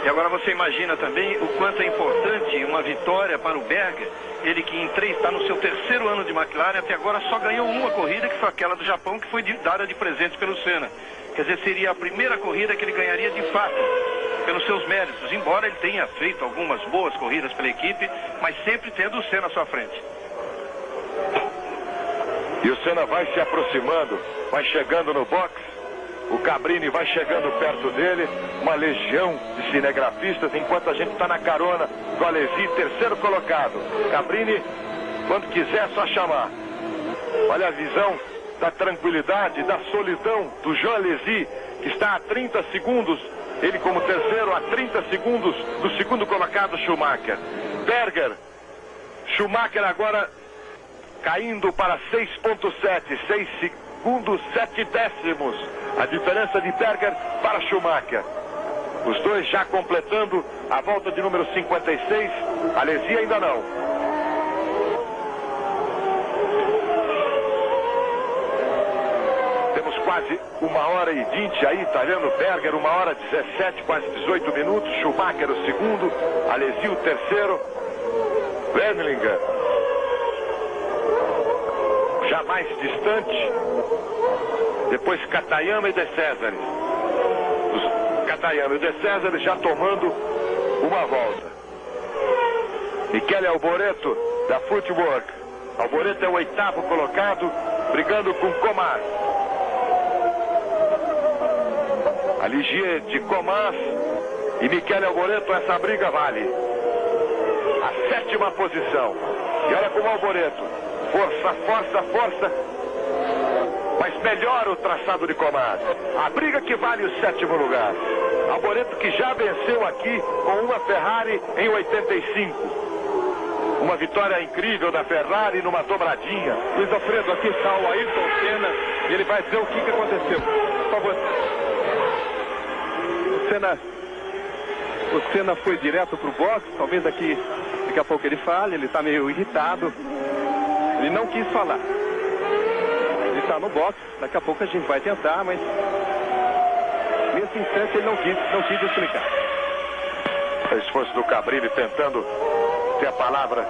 E agora você imagina também o quanto é importante uma vitória para o Berger. Ele que está no seu terceiro ano de McLaren, até agora só ganhou uma corrida, que foi aquela do Japão, que foi dada de presente pelo Senna. Quer dizer, seria a primeira corrida que ele ganharia de fato, pelos seus méritos. Embora ele tenha feito algumas boas corridas pela equipe, mas sempre tendo o Senna à sua frente. E o Senna vai se aproximando, vai chegando no box. O Cabrini vai chegando perto dele, uma legião de cinegrafistas, enquanto a gente está na carona do Alesi, terceiro colocado. Cabrini, quando quiser, é só chamar. Olha a visão da tranquilidade, da solidão do Jean Alesi, que está a 30 segundos, ele como terceiro, a 30 segundos do segundo colocado, Schumacher. Berger, Schumacher agora caindo para 6,7, 6 segundos, 7 décimos. A diferença de Berger para Schumacher. Os dois já completando a volta de número 56. Alesi ainda não. Temos quase 1h20 aí, talhando Berger, 1h17, quase 18 minutos. Schumacher o segundo, Alesi o terceiro. Wendlinger já mais distante. Depois Katayama e De Cesaris. Katayama e De Cesaris já tomando uma volta. Michele Alboreto da Footwork. Alboreto é o 8º colocado, brigando com Comas. A Ligier de Comas e Michele Alboreto, essa briga vale a 7ª posição. E olha como Alboreto, força, força, força, mas melhora o traçado de Comas. A briga que vale o 7º lugar. Alboreto que já venceu aqui com uma Ferrari em 85. Uma vitória incrível da Ferrari numa dobradinha. Luiz Alfredo, aqui está o Ayrton Senna e ele vai dizer o que aconteceu. Por favor. O Senna foi direto para o box, talvez daqui a pouco ele fale, ele está meio irritado. Ele não quis falar. Ele está no box, daqui a pouco a gente vai tentar, mas nesse instante ele não quis explicar. O esforço do Cabrini tentando ter a palavra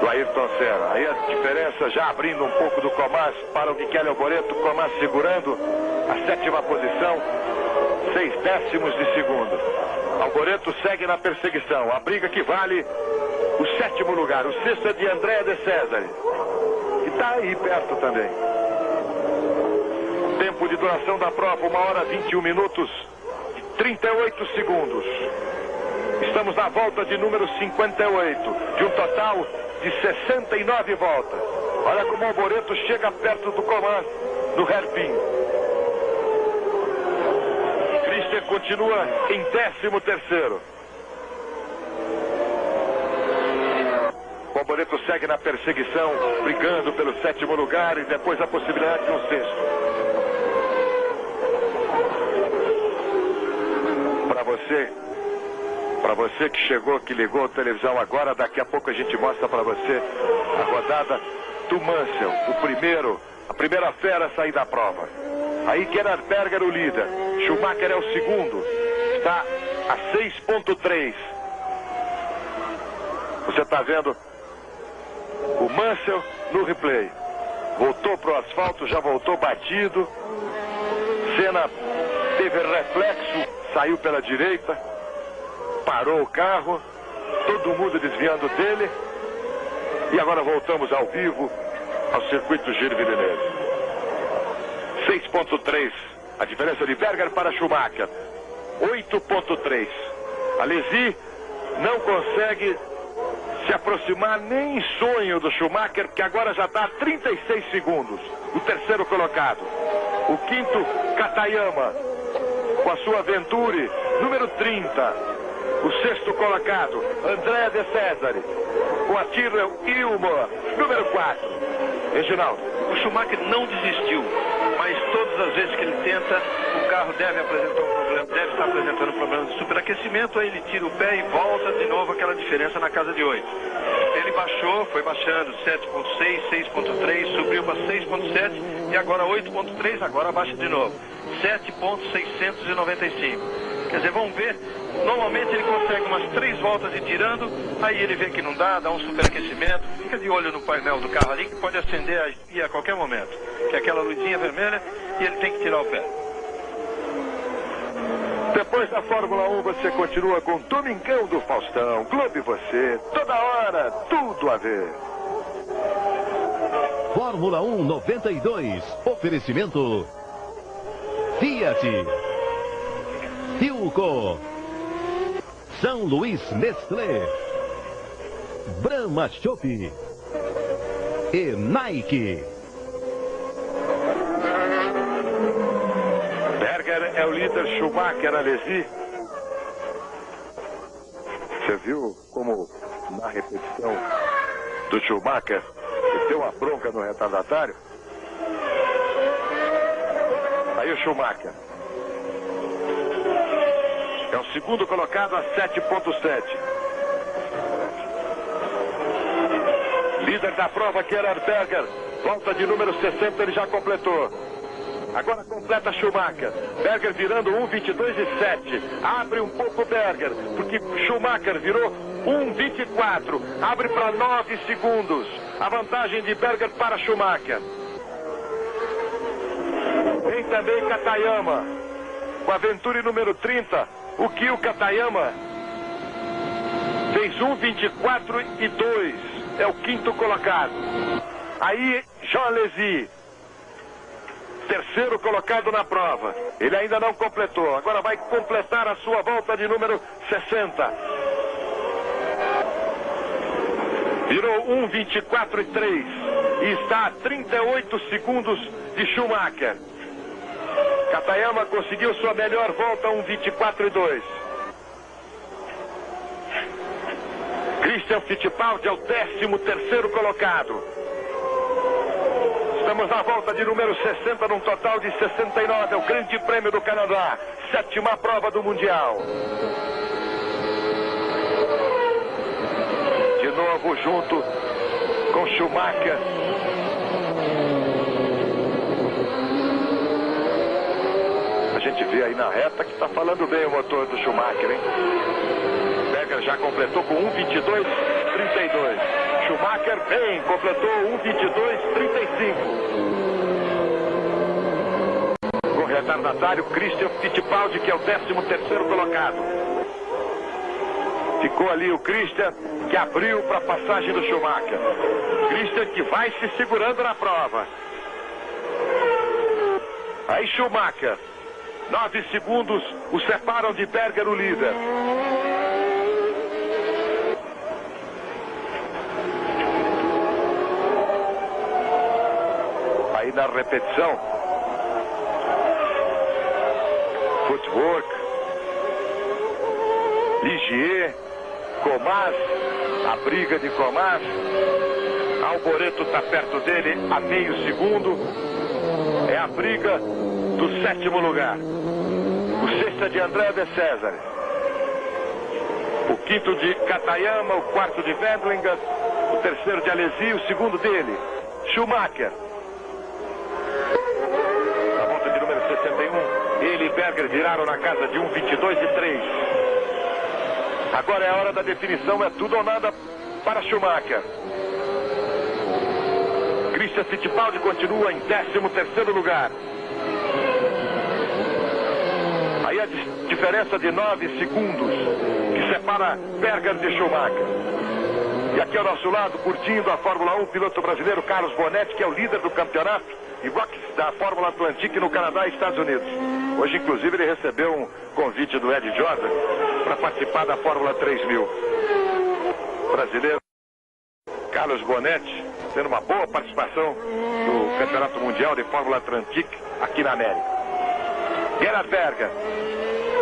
do Ayrton Senna. Aí a diferença já abrindo um pouco do Comas para o Michele Alboreto. Comas segurando a 7ª posição. 6 décimos de segundo. Alboreto segue na perseguição. A briga que vale o 7º lugar. O 6º é de André de César, que está aí perto também. Tempo de duração da prova, 1 hora 21 minutos e 38 segundos. Estamos na volta de número 58, de um total de 69 voltas. Olha como o Alboreto chega perto do comando, no hairpin. Christian continua em 13º. O Alboreto segue na perseguição, brigando pelo 7º lugar e depois a possibilidade de um 6º. Para você que chegou, que ligou a televisão agora, daqui a pouco a gente mostra para você a rodada do Mansell, a primeira fera a sair da prova. Aí Gerhard Berger o líder, Schumacher é o segundo, está a 6.3. Você está vendo o Mansell no replay. Voltou para o asfalto, já voltou batido. Senna teve reflexo, saiu pela direita, parou o carro, todo mundo desviando dele. E agora voltamos ao vivo ao circuito Gilles Villeneuve. 6.3 a diferença de Berger para Schumacher. 8.3. Alesi não consegue se aproximar nem em sonho do Schumacher, que agora já está a 36 segundos. O 3º colocado. O 5º, Katayama, com a sua Venturi, número 30. O 6º colocado, André de César, com a Tyrrell Ilmor, número 4. Reginaldo. O Schumacher não desistiu, mas todas as vezes que ele tenta, o carro deve estar apresentando um problema de superaquecimento, aí ele tira o pé e volta de novo aquela diferença na casa de 8. Ele baixou, foi baixando 7.6, 6.3, subiu para 6.7 e agora 8.3, agora baixa de novo. 7.695. Quer dizer, vamos ver, normalmente ele consegue umas 3 voltas e tirando, aí ele vê que não dá um superaquecimento, fica de olho no painel do carro ali que pode acender a qualquer momento, que é aquela luzinha vermelha e ele tem que tirar o pé. Depois da Fórmula 1 você continua com Domingão do Faustão, Globo e você, toda hora, tudo a ver. Fórmula 1 92, oferecimento Fiat, Hilco, São Luís Nestlé, Brahma Chopp e Nike. Berger é o líder, Schumacher, Alesi. Você viu como na repetição do Schumacher ele deu uma bronca no retardatário? Aí o Schumacher é o 2º colocado a 7.7. Líder da prova, Gerhard Berger. Volta de número 60, ele já completou. Agora completa Schumacher. Berger virando 1:22:7. Abre um pouco Berger, porque Schumacher virou 1:24. Abre para 9 segundos. A vantagem de Berger para Schumacher. Vem também Katayama, com a Venturi número 30. O Kyo Katayama fez 1:24:2. É o 5º colocado. Aí Jean Alesi, 3º colocado na prova. Ele ainda não completou. Agora vai completar a sua volta de número 60. Virou 1:24:3 e está a 38 segundos de Schumacher. Katayama conseguiu sua melhor volta, 1:24:2. Christian Fittipaldi é o 13º colocado. Estamos na volta de número 60, num total de 69. É o Grande Prêmio do Canadá, 7ª prova do Mundial. De novo junto com Schumacher. A gente vê aí na reta que está falando bem o motor do Schumacher, hein? Berger já completou com 1:22:32. Schumacher bem, completou 1:22:35. Com retardatário Christian Fittipaldi, que é o 13º colocado. Ficou ali o Christian, que abriu para a passagem do Schumacher. Christian que vai se segurando na prova. Aí Schumacher, 9 segundos o separam de Berger, o líder. Aí na repetição, footwork, Ligier, Comas, a briga de Comas. Alboreto está perto dele a meio segundo. É a briga do 7º lugar. O 6º é de André de César. O 5º de Katayama, o 4º de Wendlinger, o 3º de Alesi, o 2º dele, Schumacher. Na volta de número 61, ele e Berger viraram na casa de 1:22:3. Agora é a hora da definição, é tudo ou nada para Schumacher. Christian Fittipaldi continua em 13º lugar. Aí a diferença de 9 segundos que separa Berger de Schumacher. E aqui ao nosso lado, curtindo a Fórmula 1, o piloto brasileiro Carlos Bonetti, que é o líder do campeonato e boxe da Fórmula Atlantique no Canadá e Estados Unidos. Hoje, inclusive, ele recebeu um convite do Ed Jordan para participar da Fórmula 3000. Brasileiro Carlos Bonetti, tendo uma boa participação no Campeonato Mundial de Fórmula Atlantique aqui na América. Gerhard Berger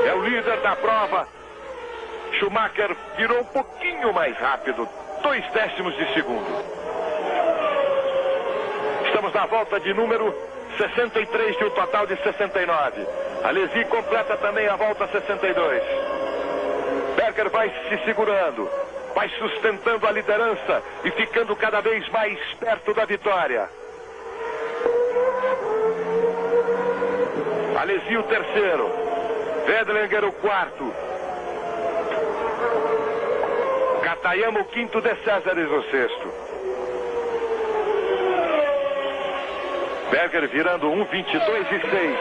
é o líder da prova. Schumacher virou um pouquinho mais rápido, 0,2 de segundo. Estamos na volta de número 63 de um total de 69. Alesi completa também a volta 62. Berger vai se segurando, vai sustentando a liderança e ficando cada vez mais perto da vitória. Alesi o 3º, Wendlinger o 4º, Katayama o 5º, de César o 6º. Berger virando 1:22:6.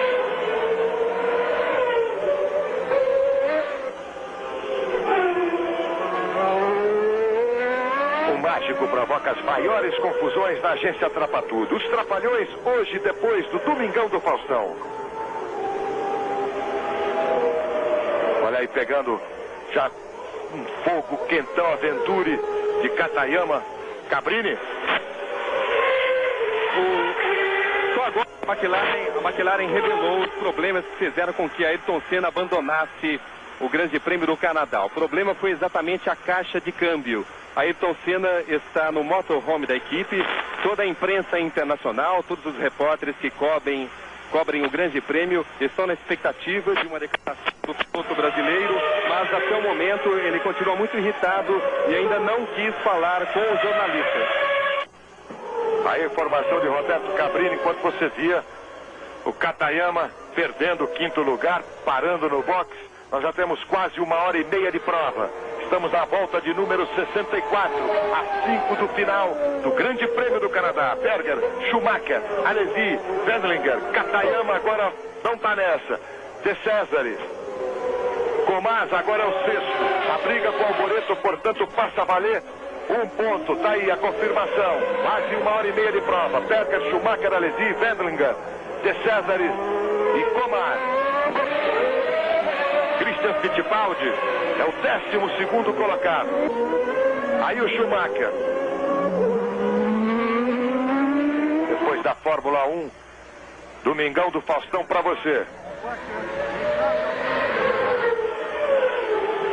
O mágico provoca as maiores confusões na agência Trapatudo. Os Trapalhões hoje, depois do Domingão do Faustão. Olha aí, pegando já um fogo quentão, a Venturi de Katayama. Cabrini. Só agora a McLaren revelou os problemas que fizeram com que Ayrton Senna abandonasse o Grande Prêmio do Canadá. O problema foi exatamente a caixa de câmbio. Ayrton Senna está no motorhome da equipe. Toda a imprensa internacional, todos os repórteres que cobrem o Grande Prêmio estão na expectativa de uma declaração do piloto brasileiro, mas até o momento ele continua muito irritado e ainda não quis falar com os jornalistas. A informação de Roberto Cabrini, enquanto você via o Katayama perdendo o 5º lugar, parando no box. Nós já temos quase 1h30 de prova. Estamos na volta de número 64, a 5 do final do Grande Prêmio do Canadá. Berger, Schumacher, Alesi, Wendlinger, Katayama agora não está nessa. De César, Comas agora é o 6º. A briga com o Alboreto, portanto, passa a valer 1 ponto. Tá aí a confirmação. Quase 1h30 de prova. Berger, Schumacher, Alesi, Wendlinger, De César e Comas. Christian Fittipaldi é o 12º colocado. Aí o Schumacher. Depois da Fórmula 1, Domingão do Faustão para você.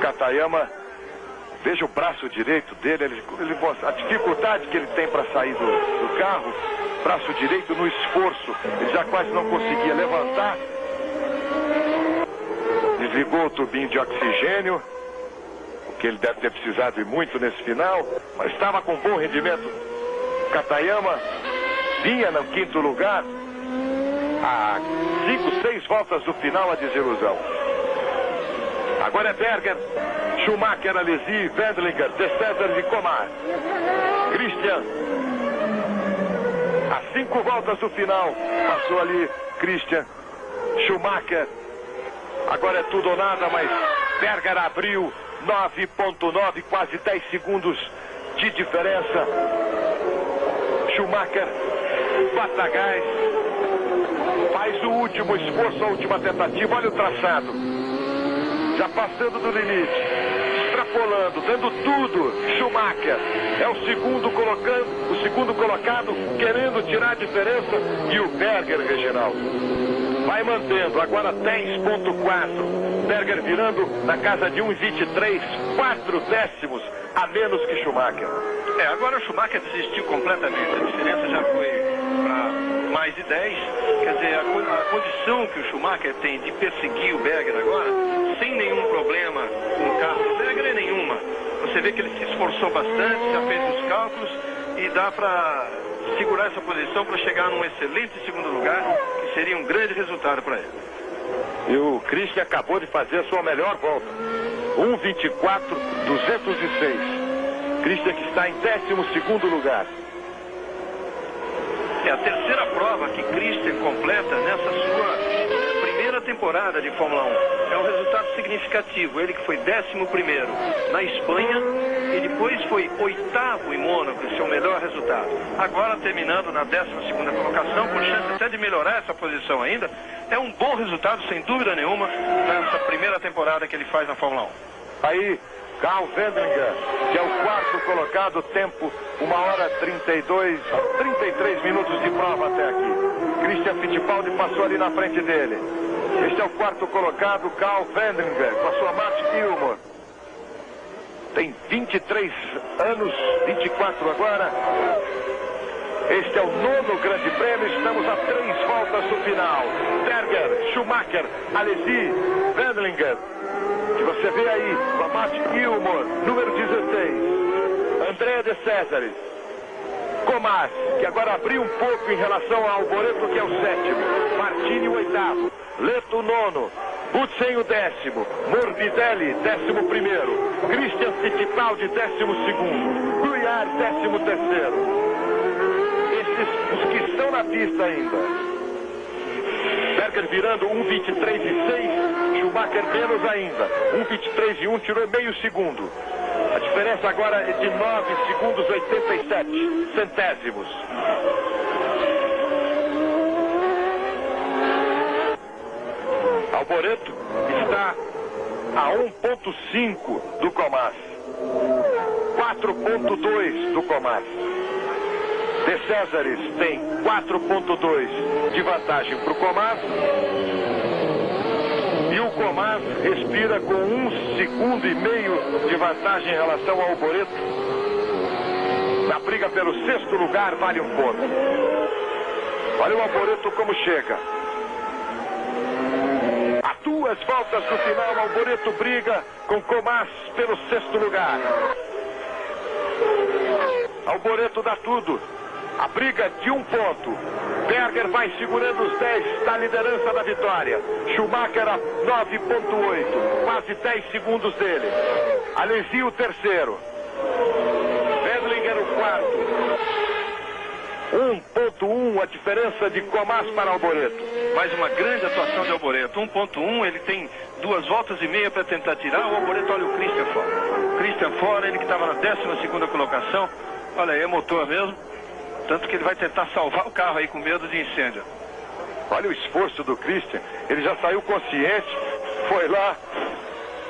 Katayama, veja o braço direito dele, a dificuldade que ele tem para sair do carro. Braço direito no esforço, ele já quase não conseguia levantar. Desligou o tubinho de oxigênio, o que ele deve ter precisado e muito nesse final, mas estava com bom rendimento. Katayama vinha no 5º lugar, a 5, 6 voltas do final, a desilusão. Agora é Berger, Schumacher, Alesi, Wendlinger, De César e Comas. Christian, a 5 voltas do final, passou ali Christian Schumacher. Agora é tudo ou nada, mas Berger abriu 9.9, quase 10 segundos de diferença. Schumacher bata gás, faz o último esforço, a última tentativa. Olha o traçado, já passando do limite, extrapolando, dando tudo. Schumacher é o segundo colocado, querendo tirar a diferença. E o Berger, Reginaldo, vai mantendo, agora 10.4. Berger virando na casa de 1,23, 4 décimos a menos que Schumacher. Agora o Schumacher desistiu completamente. A diferença já foi para mais de 10. Quer dizer, a condição que o Schumacher tem de perseguir o Berger agora, sem nenhum problema com o carro do Berger, é nenhuma. Você vê que ele se esforçou bastante, já fez os cálculos e dá para segurar essa posição para chegar num excelente segundo lugar, que seria um grande resultado para ele. E o Christian acabou de fazer a sua melhor volta. 1,24,206. Christian que está em 12º lugar. É a terceira prova que Christian completa nessa sua primeira temporada de Fórmula 1. É um resultado significativo. Ele que foi 11º na Espanha e depois foi 8º em Mônaco, seu melhor resultado. Agora terminando na 12ª colocação, com chance até de melhorar essa posição ainda. É um bom resultado, sem dúvida nenhuma, nessa primeira temporada que ele faz na Fórmula 1. Aí, Carl Wendlinger, que é o 4º colocado, tempo 1h33 minutos de prova até aqui. Christian Fittipaldi passou ali na frente dele. Este é o 4º colocado, Carl Wendlinger, com a sua Martin Gilmour. Tem 23 anos, 24 agora. Este é o 9º grande prêmio, estamos a 3 voltas do final. Berger, Schumacher, Alesi, Wendlinger, que você vê aí, com a Martin Gilmour, número 16. Andrea de Césares. Comas, que agora abriu um pouco em relação ao Alboreto, que é o 7º. Martini, o 8º. Leto, o 9º. Butsen, o 10º. Morbidelli, 11º. Christian Fittipaldi, 12º. Gruyard, 13º. Esses, os que estão na pista ainda. Berger virando 1,23,6. Schumacher menos ainda. 1,23,1, tirou meio segundo. A diferença agora é de 9 segundos 87 centésimos. Alboreto está a 1,5 do Comas. 4,2 do Comas. De Césares tem 4,2 de vantagem para o Comas. E o Comas respira com 1,5 segundo de vantagem em relação ao Alboreto. Na briga pelo 6º lugar, vale um ponto. Olha o Alboreto como chega. A 2 voltas do final, Alboreto briga com Comas pelo 6º lugar. Alboreto dá tudo. A briga de 1 ponto. Berger vai segurando os 10 da liderança da vitória. Schumacher a 9,8. Quase 10 segundos dele. Alesi o 3º. Wendlinger o 4º. 1,1 a diferença de Comas para Alboreto. Mais uma grande atuação de Alboreto. 1,1, ele tem 2 voltas e meia para tentar tirar. O Alboreto, olha o Christian fora. Christian fora, ele que estava na 12ª colocação. Olha aí, é motor mesmo. Tanto que ele vai tentar salvar o carro aí com medo de incêndio. Olha o esforço do Christian. Ele já saiu consciente, foi lá,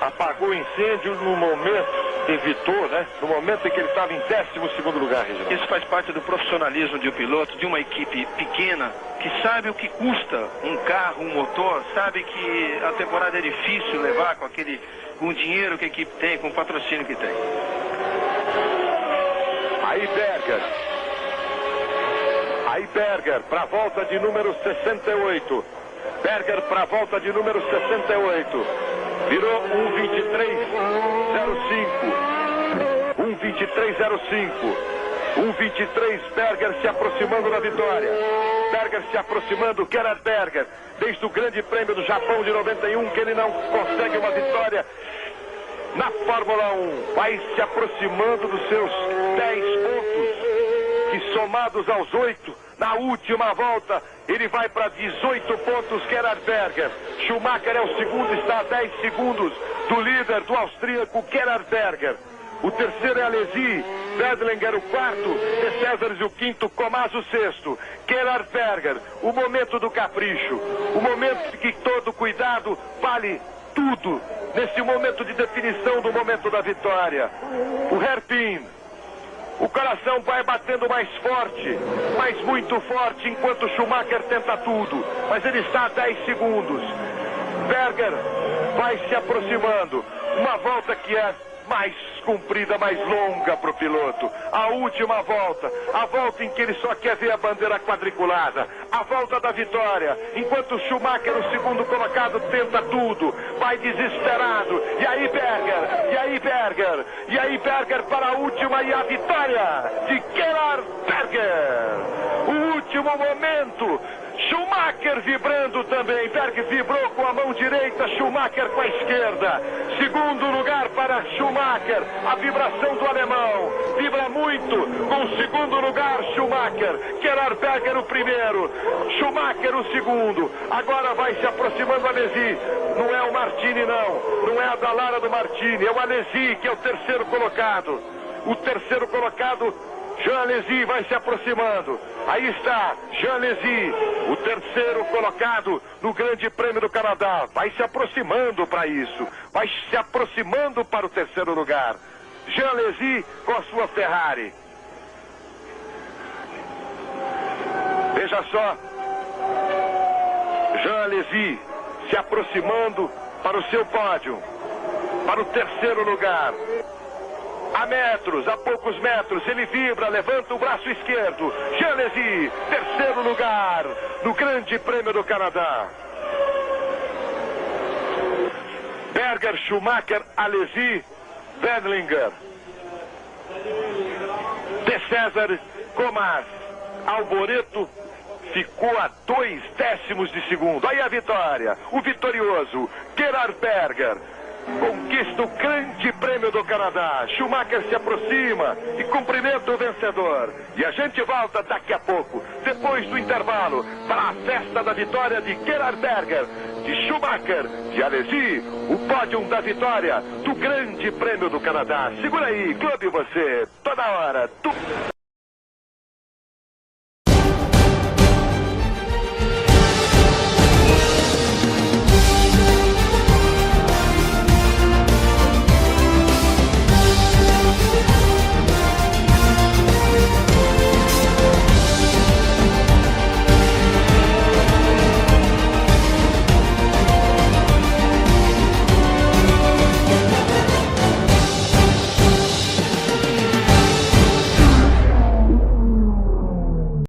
apagou o incêndio no momento, evitou, né? No momento em que ele estava em 12º lugar, Reginaldo. Isso faz parte do profissionalismo de um piloto, de uma equipe pequena, que sabe o que custa um carro, um motor, sabe que a temporada é difícil levar com o dinheiro que a equipe tem, com o patrocínio que tem. Aí Berger para a volta de número 68. Berger para a volta de número 68. Virou 1,23,05. 1,23,05. 1,23, Berger se aproximando da vitória. Berger se aproximando, Gerhard Berger, desde o Grande Prêmio do Japão de 91, que ele não consegue uma vitória na Fórmula 1. Vai se aproximando dos seus 10 pontos, que somados aos 8, na última volta, ele vai para 18 pontos, Gerhard Berger. Schumacher é o segundo, está a 10 segundos do líder, do austríaco Gerhard Berger. O terceiro é Alesi, Wendlinger o quarto, De Cesares o quinto, Comas o sexto. Gerhard Berger, o momento do capricho, o momento que todo cuidado vale tudo, nesse momento de definição do momento da vitória. O hairpin, o coração vai batendo mais forte, mas muito forte, enquanto Schumacher tenta tudo, mas ele está a 10 segundos. Berger vai se aproximando, uma volta que é mais comprida, mais longa para o piloto. A última volta, a volta em que ele só quer ver a bandeira quadriculada, a volta da vitória, enquanto Schumacher, o segundo colocado, tenta tudo, vai desesperado, e aí Berger para a última e a vitória de Gerhard Berger. O último momento, Schumacher vibrando também. Berger vibrou com a mão direita, Schumacher com a esquerda. Segundo lugar para Schumacher, a vibração do alemão. Vibra muito com o segundo lugar, Schumacher. Gerhard Berger o primeiro, Schumacher o segundo. Agora vai se aproximando Alesi. Não é o Martini não é a Dallara do Martini, é o Alesi que é o terceiro colocado. O terceiro colocado, Jean Alesi, vai se aproximando. Aí está Jean Alesi, o terceiro colocado no Grande Prêmio do Canadá. Vai se aproximando para isso. Vai se aproximando para o terceiro lugar. Jean Alesi com a sua Ferrari. Veja só. Jean Alesi se aproximando para o seu pódio. Para o terceiro lugar. A metros, a poucos metros, ele vibra, levanta o braço esquerdo. Jean Alesi, terceiro lugar no Grande Prêmio do Canadá. Berger, Schumacher, Alesi, Wendlinger, De Cesares, Comas. Alboreto ficou a 2 décimos de segundo. Aí a vitória, o vitorioso Gerhard Berger conquista o Grande Prêmio do Canadá. Schumacher se aproxima e cumprimenta o vencedor. E a gente volta daqui a pouco, depois do intervalo, para a festa da vitória de Gerhard Berger, de Schumacher, de Alesi, o pódio da vitória do Grande Prêmio do Canadá. Segura aí, clube você, toda hora.